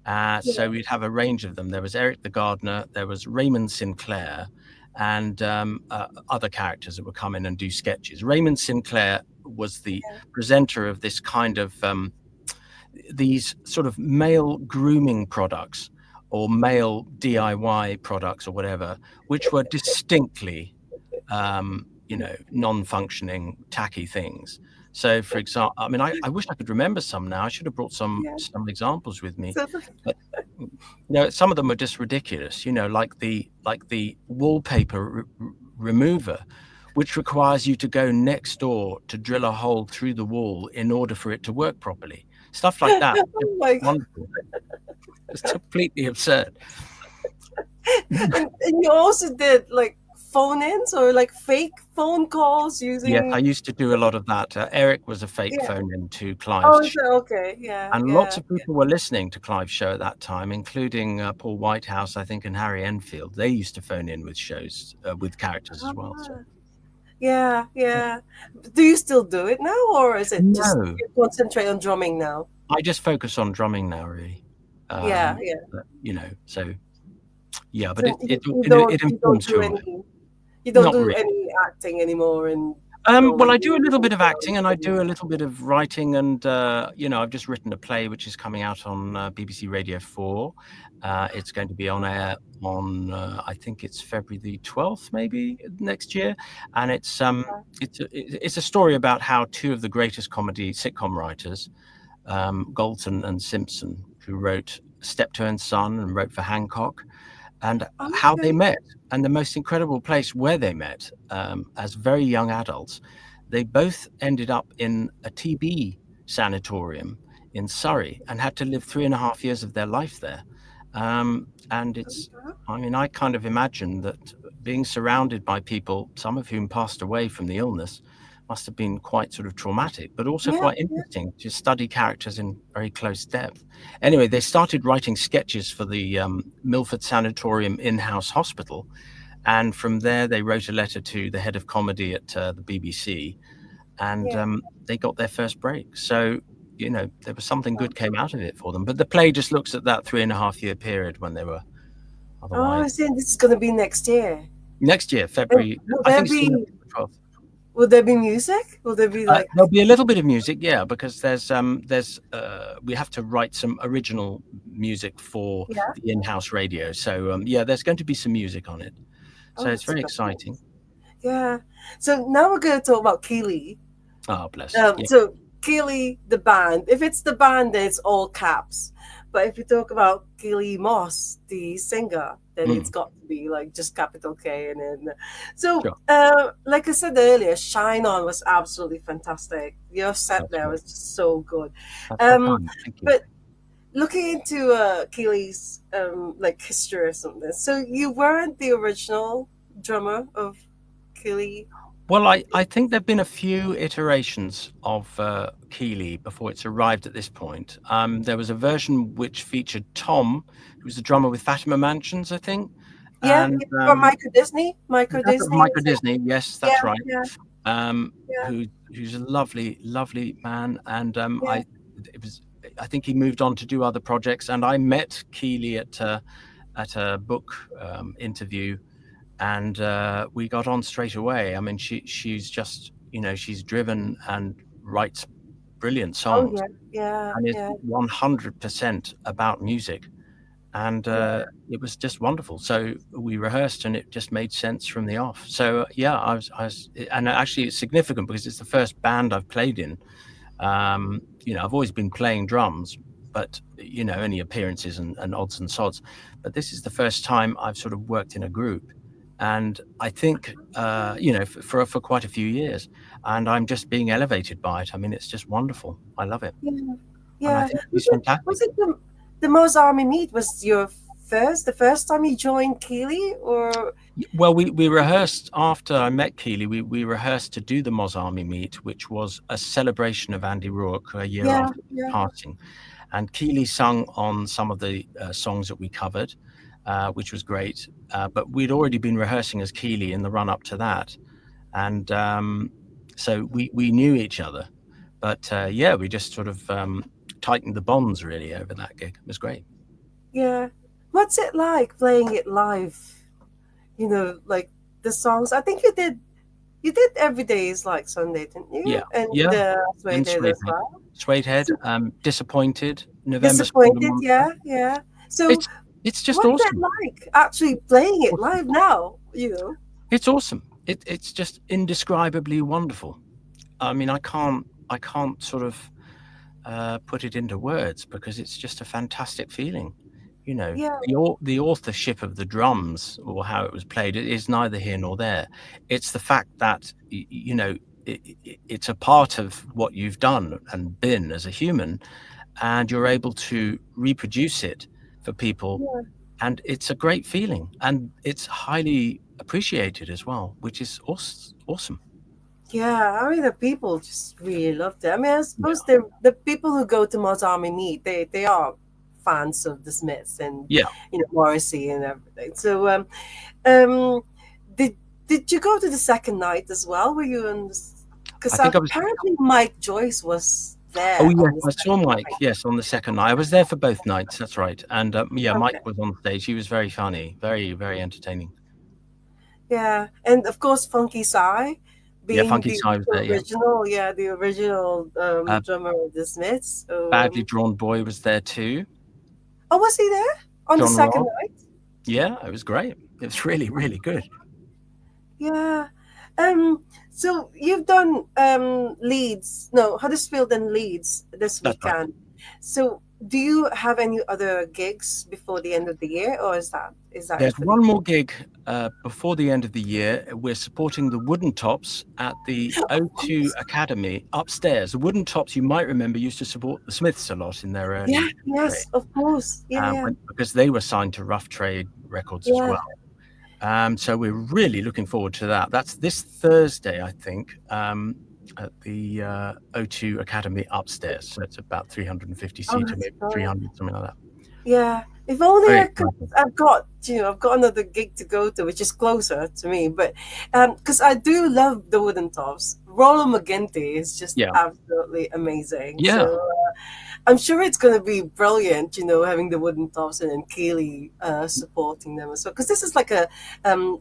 So yeah, we'd have a range of them. There was Eric the Gardener, there was Raymond Sinclair, and other characters that would come in and do sketches. Raymond Sinclair was the presenter of this kind of these sort of male grooming products or male DIY products or whatever, which were distinctly, non-functioning, tacky things. So, for example, I mean, I wish I could remember some now. I should have brought some yeah. examples with me, So but some of them are just ridiculous. Like the wallpaper remover, which requires you to go next door to drill a hole through the wall in order for it to work properly. Stuff like that. Just oh my God. wonderful. It's completely absurd. And you also did like phone-ins or like fake phone calls Yes, I using used to do a lot of that. Eric was a fake yeah. phone in to Oh, Clive's is show, it okay? Yeah, and lots yeah. of people were listening to Clive's show at that time, including Paul Whitehouse, I think, and Harry Enfield. They used to phone in with shows with characters as well. So. Ah, yeah, yeah. Do you still do it now, or is it just No, you concentrate on drumming now? I just focus on drumming now, really. Yeah, yeah. So yeah, but So it it you it, it don't informs do who I am. any you don't Not do really. any acting anymore and Well, going I do a little bit of acting, and I around. do a little bit of writing, and I've just written a play which is coming out on BBC Radio 4. It's going to be on air on I think it's February the 12th, maybe next year, and it's a story about how two of the greatest comedy sitcom writers, Galton and Simpson, who wrote Steptoe and Son and wrote for Hancock, and how they Okay. met, and the most incredible place where they met as very young adults. They both ended up in a TB sanatorium in Surrey and had to live 3.5 years of their life there. And it's, I mean, I kind of imagine that being surrounded by people, some of whom passed away from the illness, must have been quite sort of traumatic, but also Yeah, quite interesting to study characters in very close depth. Anyway, they started writing sketches for the Milford Sanatorium in-house hospital. And from there, they wrote a letter to the head of comedy at the BBC, and yeah. they got their first break. So, there was something good came out of it for them. But the play just looks at that 3.5 year period when they were Oh, otherwise. I see. This is gonna be next year. Next year, And February, I think it's the 11th or 12th. will there be music? Will there be like There'll be a little bit of music, yeah, because we have to write some original music for yeah? the in-house radio. So yeah, there's going to be some music on it. Oh, So it's that's very brilliant. exciting. Yeah. So now we're gonna talk about KEELEY. Oh, bless. Yeah. So KEELEY, the band. If it's the band, then it's all caps. But if you talk about KEELEY Moss, the singer, then it's Mm, got to be like just capital K and then. So, sure. like I said earlier, Shine On was absolutely fantastic. Your set That's there great. was just so good. That's so Um, kind. Thank you. but looking into KEELEY's like history or something, so you weren't the original drummer of KEELEY. Well, I think there've been a few iterations of Keeley before it's arrived at this point. There was a version which featured Tom, who was the drummer with Fatima Mansions, I think, Yeah, and yeah, from Michael Disney. Michael that's Disney. Michael Is it? Disney. Yes, Yeah, that's right. yeah, Um, yeah, who's a lovely, lovely man, and yeah. it was I think he moved on to do other projects, and I met Keeley at a book interview, and we got on straight away. I mean, she's just she's driven and writes brilliant Oh songs, yeah, yeah, and is yeah, 100% about music, and yeah, it was just wonderful. So we rehearsed, and it just made sense from the off. So yeah, and actually it's significant because it's the first band I've played in. I've always been playing drums, but only appearances and odds and sods. But this is the first time I've sort of worked in a group, and I think for quite a few years, and I'm just being elevated by it. I mean, it's just wonderful. I love it, yeah, and I yeah. think it's fantastic. Was it the Mos Army meet? Was your the first time you joined KEELEY, or Well, we rehearsed after I met Keeley. We rehearsed to do the Moz Army meet, which was a celebration of Andy Rourke a year yeah, after his yeah, passing. And Keeley sung on some of the songs that we covered, which was great. But we'd already been rehearsing as Keeley in the run up to that, and so we knew each other. But yeah, we just sort of tightened the bonds really over that gig. It was great. yeah? What's it like playing it live? Like the songs. I think you did. You did Every Day is Like Sunday, didn't you? Yeah, And yeah. In Suede did as Suedehead, well. Suedehead, So Disappointed, November Screamed a disappointed, Monster. yeah, yeah. So It's it's just what's it awesome. like actually playing it Awesome. live now? You know? It's awesome. It's just indescribably wonderful. I mean, I can't sort of put it into words because it's just a fantastic feeling. Yeah, The authorship of the drums or how it was played is neither here nor there. It's the fact that it's a part of what you've done and been as a human, and you're able to reproduce it for people, yeah, and it's a great feeling, and it's highly appreciated as well, which is awesome. yeah. I mean, the people just really loved it. I mean, I Yeah, suppose the people who go to Mos Army meet, they are fans of the Smiths and yeah. Morrissey and everything. So um, did did you go to the second night as well? Were you in? I Because think I was. apparently Mike Joyce was Oh there yes, on the I saw second Mike. night. Yes, on the second night. I was there for both nights. That's right. And yeah, Okay. Mike was on stage. He was very funny, very very entertaining. Yeah, and of course Funky Sai, Yeah, being Funky the Cy was there. Yeah, original, yeah, the original uh, drummer of the Smiths. So, Badly Drawn Boy was there too. oh, was he there on the John second Robb. night? Yeah, it was great. It was really really good. Yeah. So you've done Leeds, no, Huddersfield and Leeds this That's right. weekend. So do you have any other gigs before the end of the year, or is that There's it for the one more gig before the end of the year. We're supporting the Wooden Tops at the O2 Academy upstairs. The Wooden Tops, you might remember, used to support the Smiths a lot in their Yeah, early days, yes, of course. Yeah, yeah, because they were signed to Rough Trade Records as yeah. well. So we're really looking forward to that. That's this Thursday, I think, at the O2 Academy upstairs. So it's about 350 Oh, seats, or that's maybe brilliant. 300, something like that. Yeah. If only Very I could. exciting. I've got another gig to go to, which is closer to me. But because I do love the Wooden Tops, Rollo McGinty is just Yeah. absolutely amazing. Yeah. So I'm sure it's going to be brilliant. Having the Wooden Tops and then Keeley supporting them as well. Because this is like a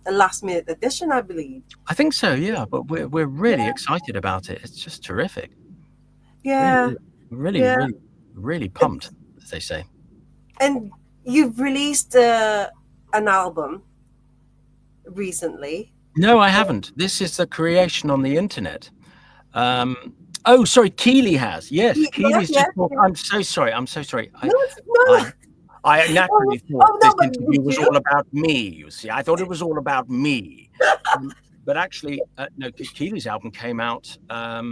last minute addition, I believe. I think so, yeah. But we're really excited about it. It's just terrific. Really Yeah, is. Really, yeah. really, really pumped, as they say. And you've released an album recently. No, I haven't. This is a creation on the internet. Um, oh, sorry, Keeley has. Yes, Yeah, Keeley's yeah, just walked. yeah. I'm so sorry. I'm so sorry. No, it's I, no. I Oh, naturally thought oh no, this but interview did was you? all about me. You see, I thought it was all about me. But actually, no. Keeley's album came out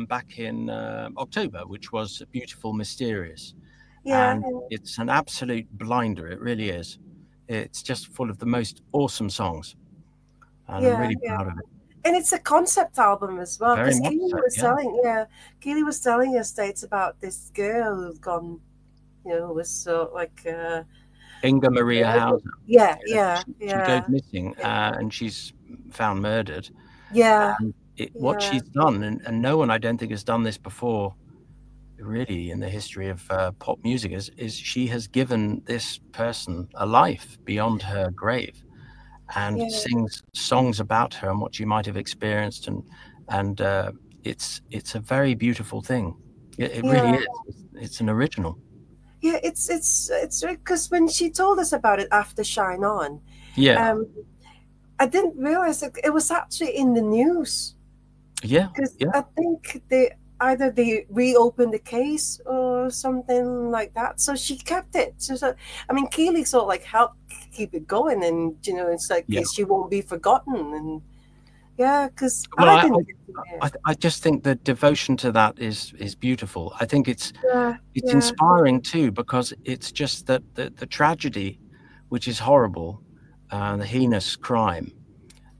back in October, which was Beautiful Mysterious, Yeah, and it's an absolute blinder. It really is. It's just full of the most awesome songs, and I'm yeah, really yeah. proud of it. And it's a concept album as well, Very because much Keely so. was Yeah. telling, yeah, Keely was telling us that it's about this girl who's gone, was so like, Inga Maria Hauser. yeah, Yeah, yeah, she goes yeah, missing, and she's found murdered. yeah, And what yeah, she's done, and no one I don't think has done this before, really, in the history of pop music, is she has given this person a life beyond her grave, and yeah, sings songs about her and what she might have experienced, and it's a very beautiful thing. It really yeah, is. It's an original. yeah. It's because when she told us about it after Shine On, Yeah, um, I didn't realize that it was actually in the news. yeah, Because yeah, I think they reopened the case or something like that. So she kept it. I mean, Keely sort of like helped keep it going, and it's like yeah. she won't be forgotten. And yeah, because Well, I didn't get to hear. I just think the devotion to that is beautiful. I think Yeah, it's yeah, inspiring too, because it's just that the tragedy, which is horrible, the heinous crime,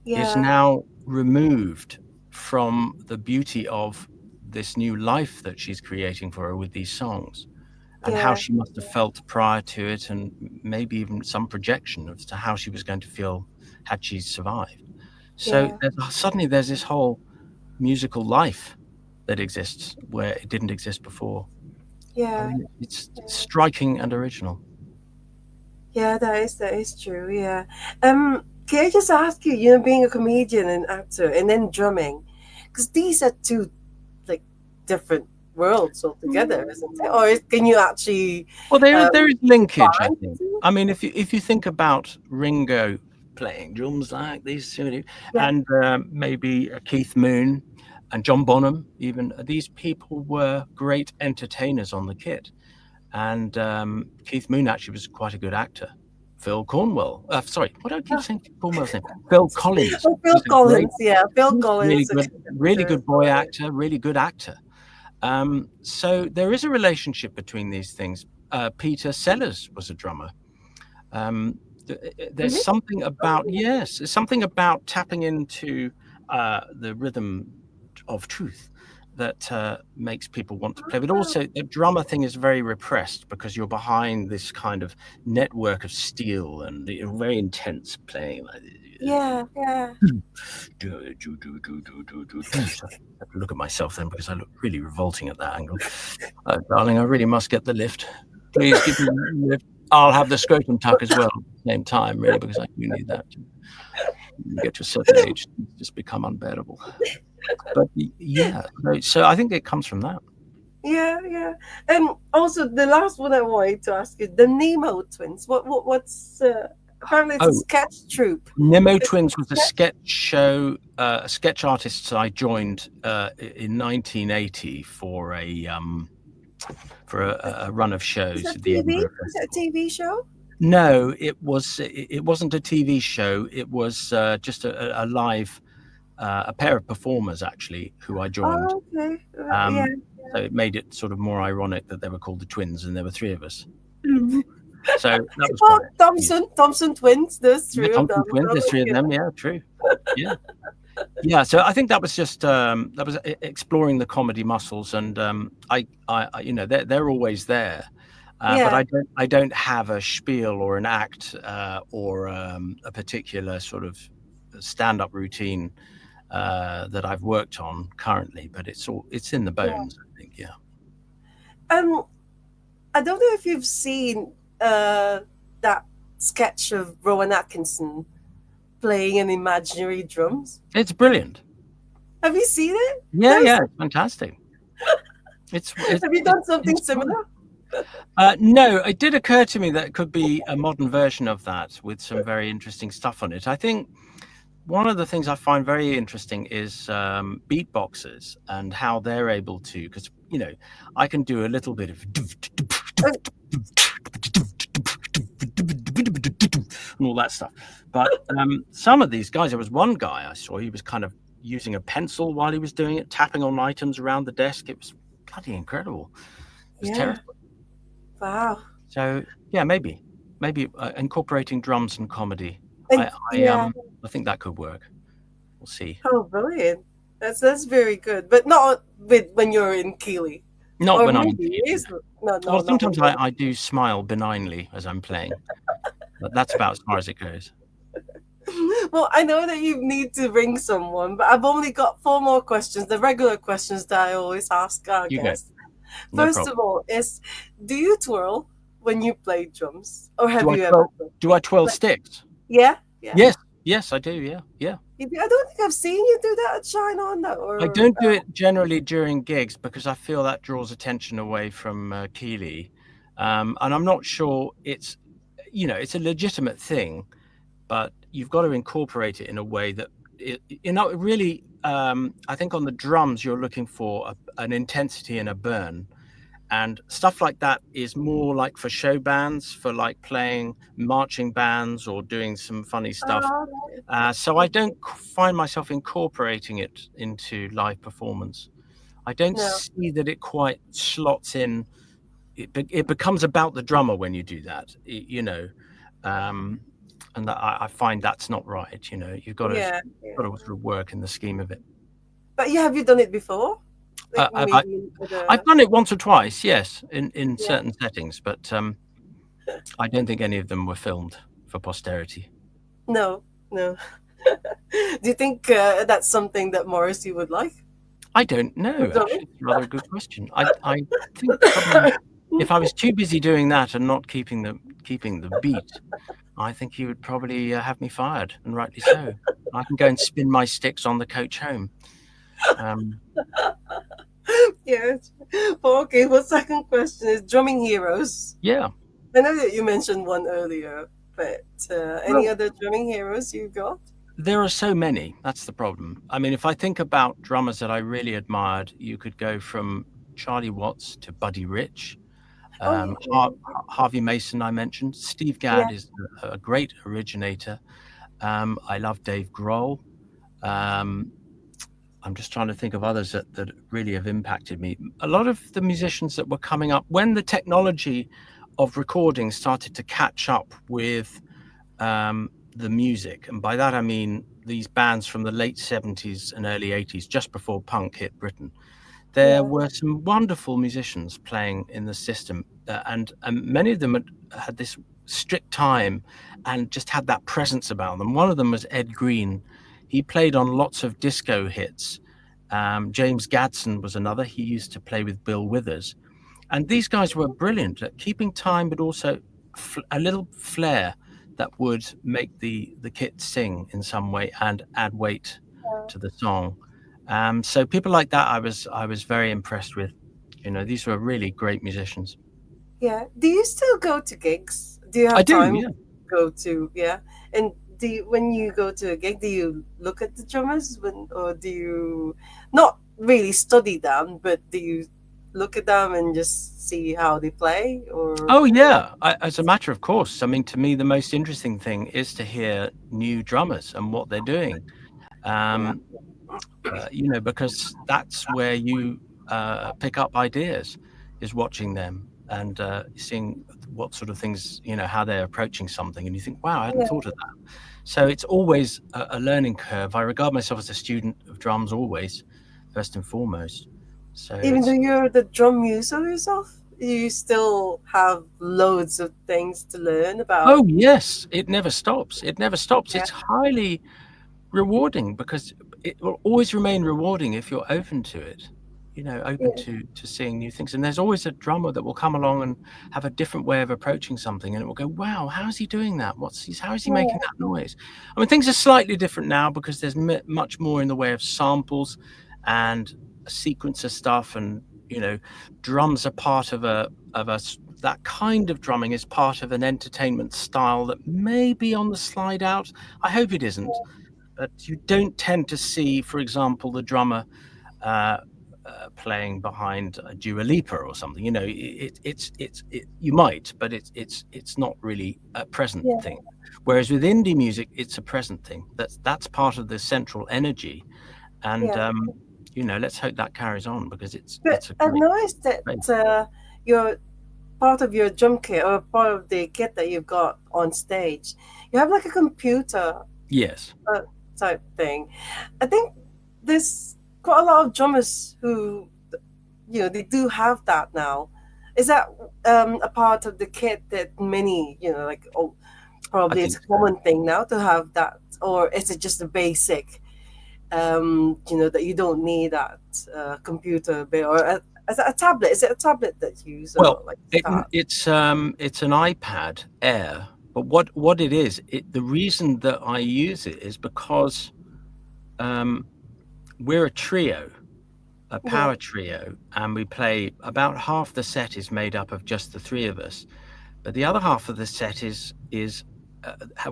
is yeah, now removed from the beauty of this new life that she's creating for her with these songs, and how yeah, she must have felt prior to it, and maybe even some projection as to how she was going to feel had she survived. So yeah, suddenly there's this whole musical life that exists where it didn't exist before. I yeah, mean, it's striking and original. yeah. That is true. Yeah. Can I just ask you? Being a comedian and actor, and then drumming, because these are two like different worlds altogether, isn't it? Or can you actually Well, there um, is linkage, I combine the think. two? I mean, if you think about Ringo playing drums like these, Yeah, and maybe Keith Moon and John Bonham, even these people were great entertainers on the kit. And Keith Moon actually was quite a good actor. Phil Cornwell, sorry, what do I keep saying? Cornwell's name. Phil Collins oh, Phil was a great, Collins. Yeah, Phil he was Collins, a good really actor as good boy well. actor, really good actor. So there is a relationship between these things. Peter Sellers was a drummer. Um, there's Really? something about, Oh, yes, there's something about tapping into the rhythm of truth that makes people want to play. But wow. also, the drummer thing is very repressed because you're behind this kind of network of steel and very intense playing. Like, Yeah, yeah. so I have to look at myself then, because I look really revolting at that angle. Darling, I really must get the lift. Please give me the lift. I'll have the scrotum tuck as well at the same time, really, because I do need that. When you get to a certain age, it's just become unbearable. But yeah, so I think it comes from that. Yeah, yeah. And also the last one I wanted to ask you, the Nemo twins. What's apparently it's a Oh, sketch troupe. Nemo It's Twins was a sketch. sketch show, sketch artists I joined in 1980 for for a run of Is shows that at the TV? Edinburgh Is that a Festival. TV show? No, it wasn't a TV show. It was just a live a pair of performers actually who I joined. Oh, okay. Yeah. Um, so it made it sort of more ironic that they were called the twins, and there were three of us. So that was Oh, quite amusing. Thompson twins. There's Yeah, three of them. Thompson twins. There's three of Yeah. them. Yeah, true. Yeah. Yeah, so I think that was just that was exploring the comedy muscles, and you know, they're always there, but Yeah. I don't have a spiel or an act or a particular sort of stand up routine that I've worked on currently, but it's in the Yeah. bones, I think. Yeah, Um, I don't know if you've seen uh that sketch of Rowan Atkinson playing an imaginary drums. it's brilliant. Have you seen it? Yeah, That was, yeah, it's fantastic. have you done something It's fun. similar? No, it did occur to me that it could be a modern version of that with some very interesting stuff on it. I think one of the things I find very interesting is beatboxers and how they're able to, because you know, I can do a little bit of Uh, and all that stuff, but some of these guys, there was one guy I saw, he was kind of using a pencil while he was doing it, tapping on items around the desk. It was bloody incredible. It was yeah. terrifying. Wow. So yeah, maybe incorporating drums and comedy. And I I yeah. um I think that could work. We'll see. Oh, brilliant. That's very good. But not with when you're in Keeley. Not Or when I'm in maybe it Keeling. is. No, no, Well, not when sometimes you're. I do smile benignly as I'm playing, but that's about as far as it goes. Well, I know that you need to ring someone, but I've only got four more questions, the regular questions that I always ask our You go, guests. no First problem. of all, is do you twirl when you play drums? Or have Do I you ever twirl? twirled? Do I twirl Like, sticks? yeah, yeah. Yes, yes, I do. Yeah, yeah. I don't think I've seen you do that at Shine On, no. I Or don't do it generally during gigs because I feel that draws attention away from Keeley, and I'm not sure it's, you know, it's a legitimate thing, but you've got to incorporate it in a way that you know, really. I think on the drums you're looking for an intensity and a burn, and stuff like that is more like for show bands, for like playing marching bands or doing some funny stuff. okay. So I don't find myself incorporating it into live performance. I don't No, see that it quite slots in. It becomes about the drummer when you do that, you know, um, and I find that's not right. You know, you've yeah, yeah. got to sort of work in the scheme of it. But yeah, have you done it before? Uh, Like I, I, maybe at I've a done it once or twice, yes, in yeah. certain settings, but I don't think any of them were filmed for posterity. No, no. Do you think that's something that Morrissey would like? I don't know, Done it? actually. It's a rather good question. I think probably if I was too busy doing that and not keeping the beat, I think he would probably have me fired, and rightly so. I can go and spin my sticks on the coach home. Um, Yes. Well, okay, well, second question is drumming heroes. yeah. I know that you mentioned one earlier, but any Well, other drumming heroes you got? there are so many. That's the problem. I mean, if I think about drummers that I really admired, you could go from Charlie Watts to Buddy Rich. Oh, yeah. Harvey Mason, I mentioned. Steve Yeah. Gadd is a great originator. I love Dave Grohl. Um, I'm just trying to think of others that really have impacted me. A lot of the musicians that were coming up when the technology of recording started to catch up with the music, and by that I mean these bands from the late 70s and early 80s, just before punk hit Britain. There Yeah. were some wonderful musicians playing in the system, and many of them had this strict time and just had that presence about them. One of them was Ed Green. He played on lots of disco hits. James Gadson was another. He used to play with Bill Withers. And these guys were brilliant at keeping time, but also a little flair that would make the kit sing in some way and add weight to the song. So people like that, I was very impressed with. You know, these were really great musicians. Yeah. Do you still go to gigs? Do you I have do, time yeah. to go to, yeah? And when you go to a gig, do you look at the drummers or do you not really study them, but do you look at them and just see how they play, or Oh yeah, as a matter of course. I mean, to me, the most interesting thing is to hear new drummers and what they're doing. yeah, Um, because that's where you pick up ideas, is watching them and seeing what sort of things, how they're approaching something, and you think, wow, I hadn't yeah. thought of that. So it's always a learning curve. I regard myself as a student of drums always, first and foremost. So Even though it's you're the drum user yourself, you still have loads of things to learn about. oh yes, it never stops. It never stops. Yeah, It's highly rewarding because it will always remain rewarding if you're open to it, open yeah, to seeing new things. And there's always a drummer that will come along and have a different way of approaching something, and it will go, wow, how's he doing that? How is he making yeah, that noise? I mean, things are slightly different now because there's much more in the way of samples and sequencer stuff, and drums are part of that kind of drumming is part of an entertainment style that may be on the slide out. I hope it isn't, but you don't tend to see, for example, the drummer uh, playing behind a Dua Lipa or something. You might, but it's not really a present yeah, thing. Whereas with indie music, it's a present thing. That's part of the central energy, and yeah. let's hope that carries on because But it's a I've great noticed that space. your part of your drum kit, or part of the kit that you've got on stage, you have like a computer Yes. uh, type thing. I think there's quite a lot of drummers who, they do have that now. Is that a part of the kit that many, like, oh, I probably it's think a so. common thing now to have that, or is it just a basic, that you don't need that computer bit, or is it a tablet? Is it a tablet that you use, Well, or like that? it's an iPad Air, but what it is, the reason that I use it is because um, we're a trio, a Yeah, power trio, and we play about half the set is made up of just the three of us, but the other half of the set is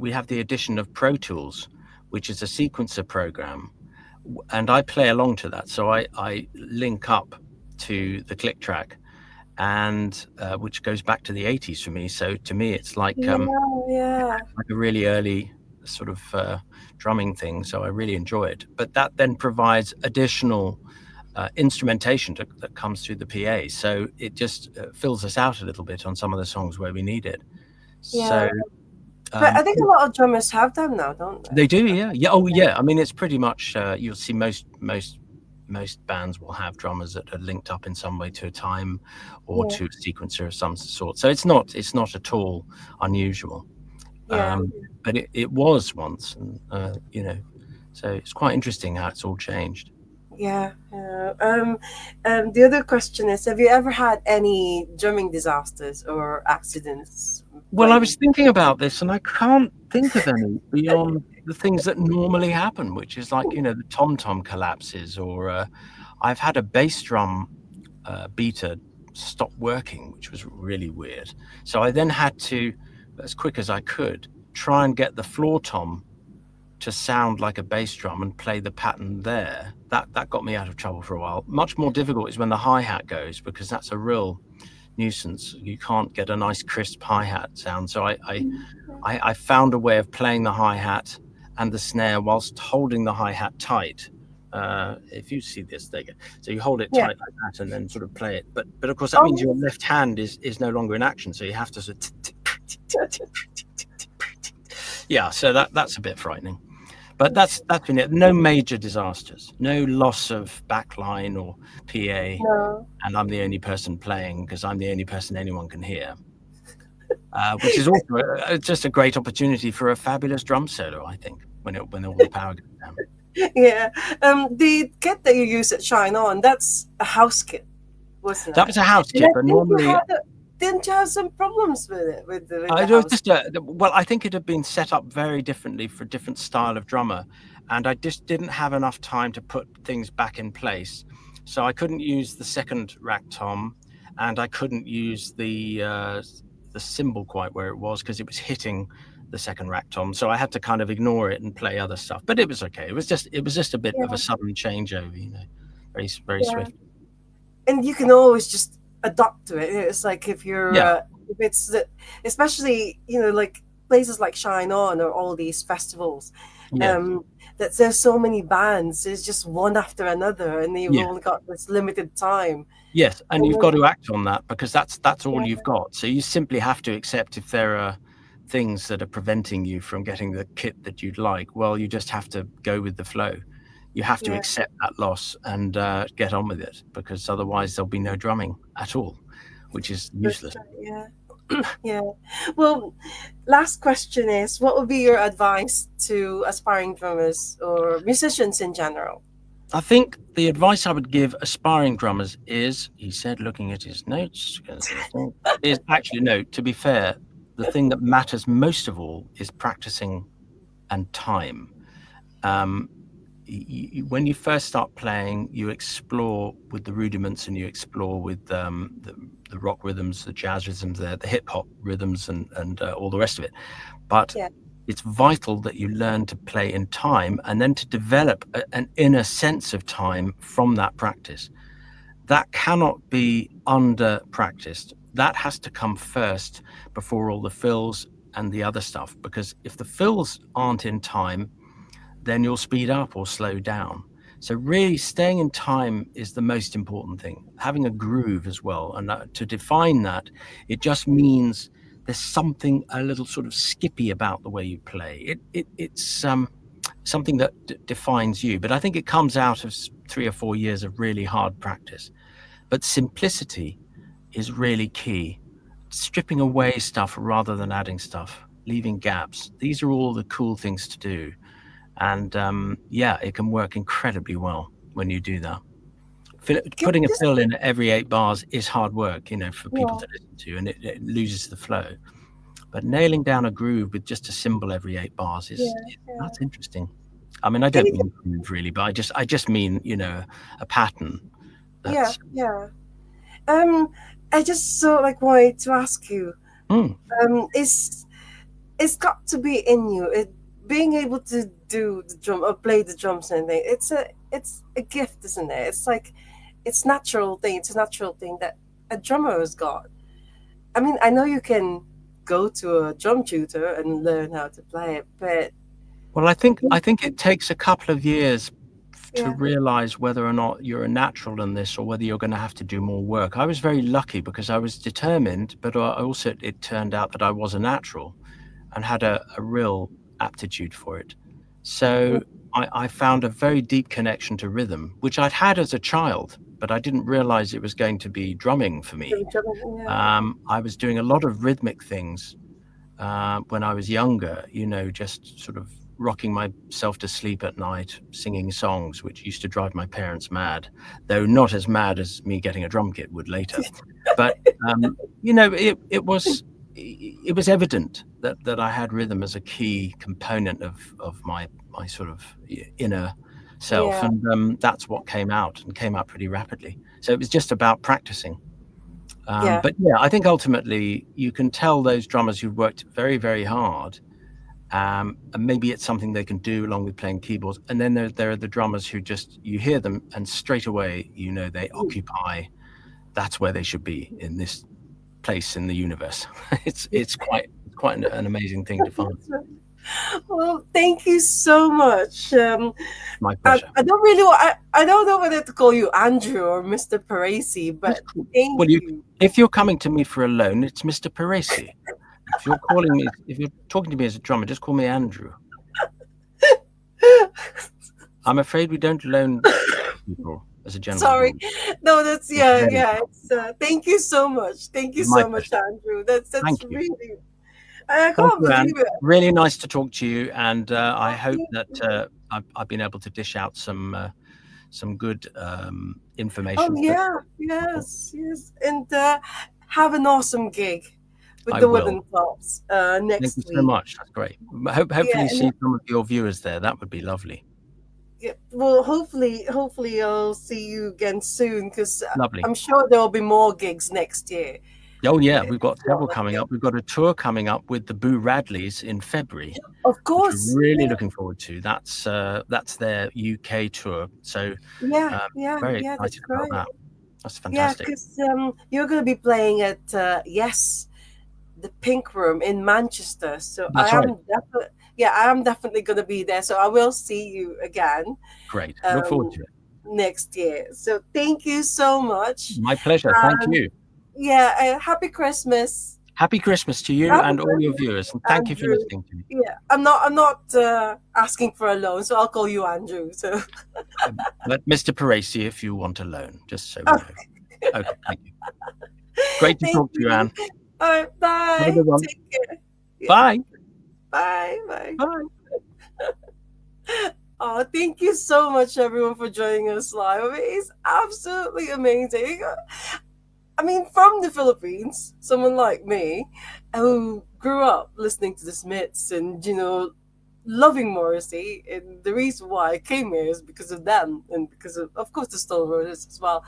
we have the addition of Pro Tools, which is a sequencer program, and I play along to that, so I link up to the click track, and which goes back to the 80s for me. So to me, it's yeah, yeah, like a really early sort of drumming thing. So I really enjoy it. But that then provides additional instrumentation that comes through the PA. So it just fills us out a little bit on some of the songs where we need it. yeah. So But um, I think a lot of drummers have them now, don't they they? do, yeah, yeah. Oh, yeah. I mean, it's pretty much you'll see most bands will have drummers that are linked up in some way to a time or Yeah, to a sequencer of some sort. So it's not at all unusual. yeah, But it was once, and so it's quite interesting how it's all changed. yeah. The other question is: have you ever had any drumming disasters or accidents Well, I playing? was thinking about this, and I can't think of any beyond the things that normally happen, which is like the tom tom collapses, or I've had a bass drum beater stop working, which was really weird. So I then had to, as quick as I could, try and get the floor tom to sound like a bass drum and play the pattern there. That got me out of trouble for a while. Much more difficult is when the hi-hat goes, because that's a real nuisance. You can't get a nice crisp hi-hat sound. So I found a way of playing the hi-hat and the snare whilst holding the hi-hat tight. If you see this, there you go. So you hold it Yeah. tight like that and then sort of play it. But of course that means your Oh, left hand is no longer in action. So you have to sort of yeah. So that's a bit frightening. But that's been it. No major disasters, no loss of backline or PA, no. and I'm the only person playing because I'm the only person anyone can hear. Which is also just a great opportunity for a fabulous drum solo, I think, when all the power goes down. Yeah. The kit that you use at Shine On, that's a house kit, wasn't That it? was a house And kit, I but think you normally had didn't you have some problems with it, with the it was house? just well, I think it had been set up very differently for a different style of drummer, and I just didn't have enough time to put things back in place. So I couldn't use the second rack tom, and I couldn't use the cymbal quite where it was because it was hitting the second rack tom. So I had to kind of ignore it and play other stuff. But it was okay. It was just a bit of a Yeah, sudden changeover, very very yeah. swift. and you can always just adapt to it. It's like if you're Yeah, if it's especially like places like Shine On or all these festivals, yes, um, that there's so many bands. There's just one after another, and you've yeah. only got this limited time. Yes, and And you've then, got to act on that because that's all yeah, you've got. So you simply have to accept if there are things that are preventing you from getting the kit that you'd like. Well, you just have to go with the flow. You have to yeah, accept that loss and get on with it because otherwise there'll be no drumming at all, which is that's useless. right. Yeah, yeah. Well, last question is, what would be your advice to aspiring drummers or musicians in general? I think the advice I would give aspiring drummers is, he said, looking at his notes, is actually no, to be fair, the thing that matters most of all is practicing and time. Um, when you first start playing, you explore with the rudiments and you explore with the rock rhythms, the jazz rhythms, the hip hop rhythms, and all the rest of it. But Yeah, it's vital that you learn to play in time and then to develop an inner sense of time from that practice. That cannot be under practiced. That has to come first before all the fills and the other stuff. Because if the fills aren't in time, then you'll speed up or slow down. So really staying in time is the most important thing. Having a groove as well. And to define that, it just means there's something a little sort of skippy about the way you play. It's something that defines you. But I think it comes out of 3 or 4 years of really hard practice. But simplicity is really key. Stripping away stuff rather than adding stuff, leaving gaps. These are all the cool things to do. And yeah, it can work incredibly well when you do that. can Putting a we just fill in every 8 bars is hard work, for people yeah, to listen to, and it loses the flow. But nailing down a groove with just a cymbal every 8 bars is yeah, yeah. that's interesting. I mean, I Can don't you mean groove really, but I just mean a pattern. yeah, That's yeah. Um, I just so like wanted to ask you, mm, it's got to be in you. Being able to do the drum or play the drums and thing. It's a gift, isn't it? It's like it's natural thing. It's a natural thing that a drummer has got. I mean, I know you can go to a drum tutor and learn how to play it, but well. I think it takes a couple of years to yeah, realize whether or not you're a natural in this or whether you're going to have to do more work. I was very lucky because I was determined, but also it turned out that I was a natural and had a real aptitude for it. yeah, So I found a very deep connection to rhythm, which I'd had as a child, but I didn't realize it was going to be drumming for me. yeah, I was doing a lot of rhythmic things when I was younger, just sort of rocking myself to sleep at night, singing songs, which used to drive my parents mad, though not as mad as me getting a drum kit would later. But it was evident that I had rhythm as a key component of my sort of inner self, yeah, and that's what came out and came out pretty rapidly. So it was just about practicing. yeah. But yeah, I think ultimately you can tell those drummers who've worked very, very hard, and maybe it's something they can do along with playing keyboards. And then there are the drummers who just you hear them and straight away they occupy. That's where they should be in this place in the universe. It's quite an amazing thing to find. Well, thank you so much. My I, pleasure. I don't really want, I don't know whether to call you Andrew or Mr. Paresi, Just but cool. thank Well, you. if you're coming to me for a loan, it's Mr. Paresi. If you're talking to me as a drummer, just call me Andrew. I'm afraid we don't loan people as a general Sorry. rule. No, that's It's yeah, very yeah. tough. It's thank you so much. Thank you My so much, pleasure. Andrew. That's Thank you. really I Thank can't you, Anne. believe it. Really nice to talk to you, and I hope Thank that you. I've been able to dish out some good Oh information. That yeah, yes, yes. And have an awesome gig with I the will. Wooden Tops Thank you next so week. much. That's great. Yeah, Hopefully and see some of your viewers there. That would be lovely. yeah, well, hopefully I'll see you again soon because Lovely. I'm sure there will be more gigs next year. Oh yeah, we've got It's a lot several of coming gigs. up. We've got a tour coming up with the Boo Radleys in February, Of which we're course, really yeah, looking forward to. That's their UK tour. So yeah, uh, yeah, very yeah. That's excited about right. that. That's Yeah, fantastic. because you're going to be playing at Yes, the Pink Room in Manchester. So I That's right. am definitely, yeah, I am definitely going to be there. So I will see you again Great. Look forward um, to it. next year. So thank you so much. My pleasure. Thank And you. yeah, happy Christmas. Happy Christmas to you Happy and all your Christmas, viewers, and thank you for Andrew. listening to me. Yeah, I'm not asking for a loan, so I'll call you Andrew. So But Mr. Paresi, if you want a loan, just so we know. Okay, thank you. Great to thank talk to you, you. Anne. All right, Have a bye. good one. Take care. Yeah, Bye. bye, bye. Bye. Oh, thank you so much, everyone, for joining us live. I mean, it's absolutely amazing. I mean, from the Philippines, someone like me, who grew up listening to the Smiths and loving Morrissey, and the reason why I came here is because of them and because of course, the Stone Roses as well.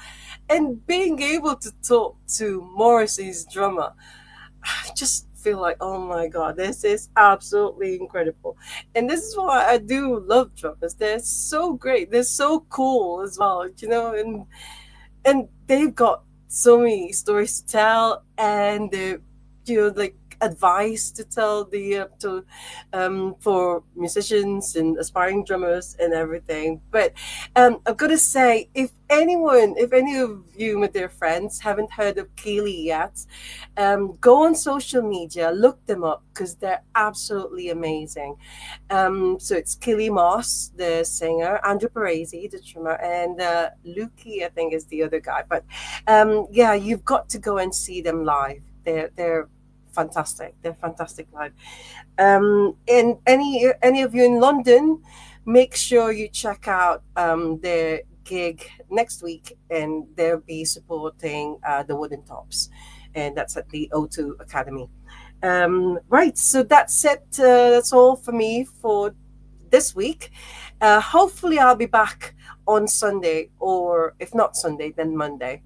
And being able to talk to Morrissey's drummer, I just feel like, oh my god, this is absolutely incredible. And this is why I do love drummers. They're so great. They're so cool as well, and they've got so many stories to tell, and they're like advice to tell the to for musicians and aspiring drummers and everything. But I've got to say, if any of you, my dear friends, haven't heard of Keeley yet, go on social media, look them up because they're absolutely amazing. So it's Killy Moss, the singer, Andrew Paresi, the drummer, and Lukey, I think, is the other guy. But yeah, you've got to go and see them live. They're fantastic. They're fantastic live. And any of you in London, make sure you check out their gig next week, and they'll be supporting the Wooden Tops, and that's at the O2 Academy. Right, so that's it. That's all for me for this week. Hopefully, I'll be back on Sunday, or if not Sunday, then Monday.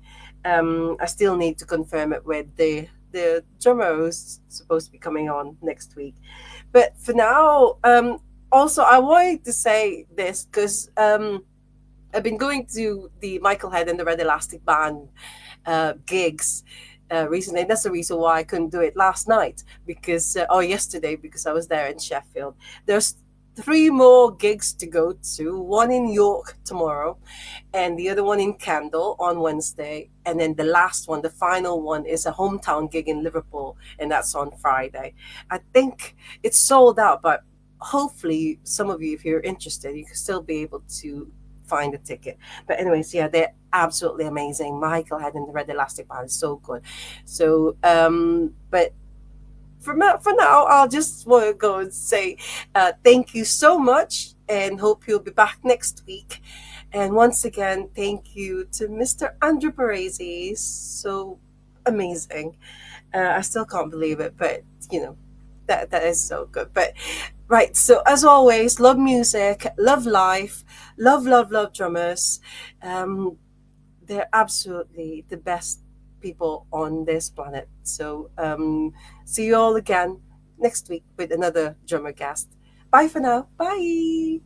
I still need to confirm it with the drummer who's supposed to be coming on next week. But for now, also I wanted to say this because I've been going to the Michael Head and the Red Elastic Band gigs recently. And that's the reason why I couldn't do it last night or yesterday, because I was there in Sheffield. There's three more gigs to go to, one in York tomorrow, and the other one in Kendal on Wednesday. And then the last one, the final one, is a hometown gig in Liverpool, and that's on Friday. I think it's sold out, but hopefully some of you, if you're interested, you can still be able to find a ticket. But anyways, yeah, they're absolutely amazing. Michael had in the Red Elastic Band is so good. So but for now, I'll just want to go and say thank you so much, and hope you'll be back next week. And once again, thank you to Mr. Andrew Paresi. So amazing. I still can't believe it, but you know, that is so good. But right, so as always, love music, love life, love drummers. Um, they're absolutely the best people on this planet. So see you all again next week with another drummer guest. Bye for now. Bye.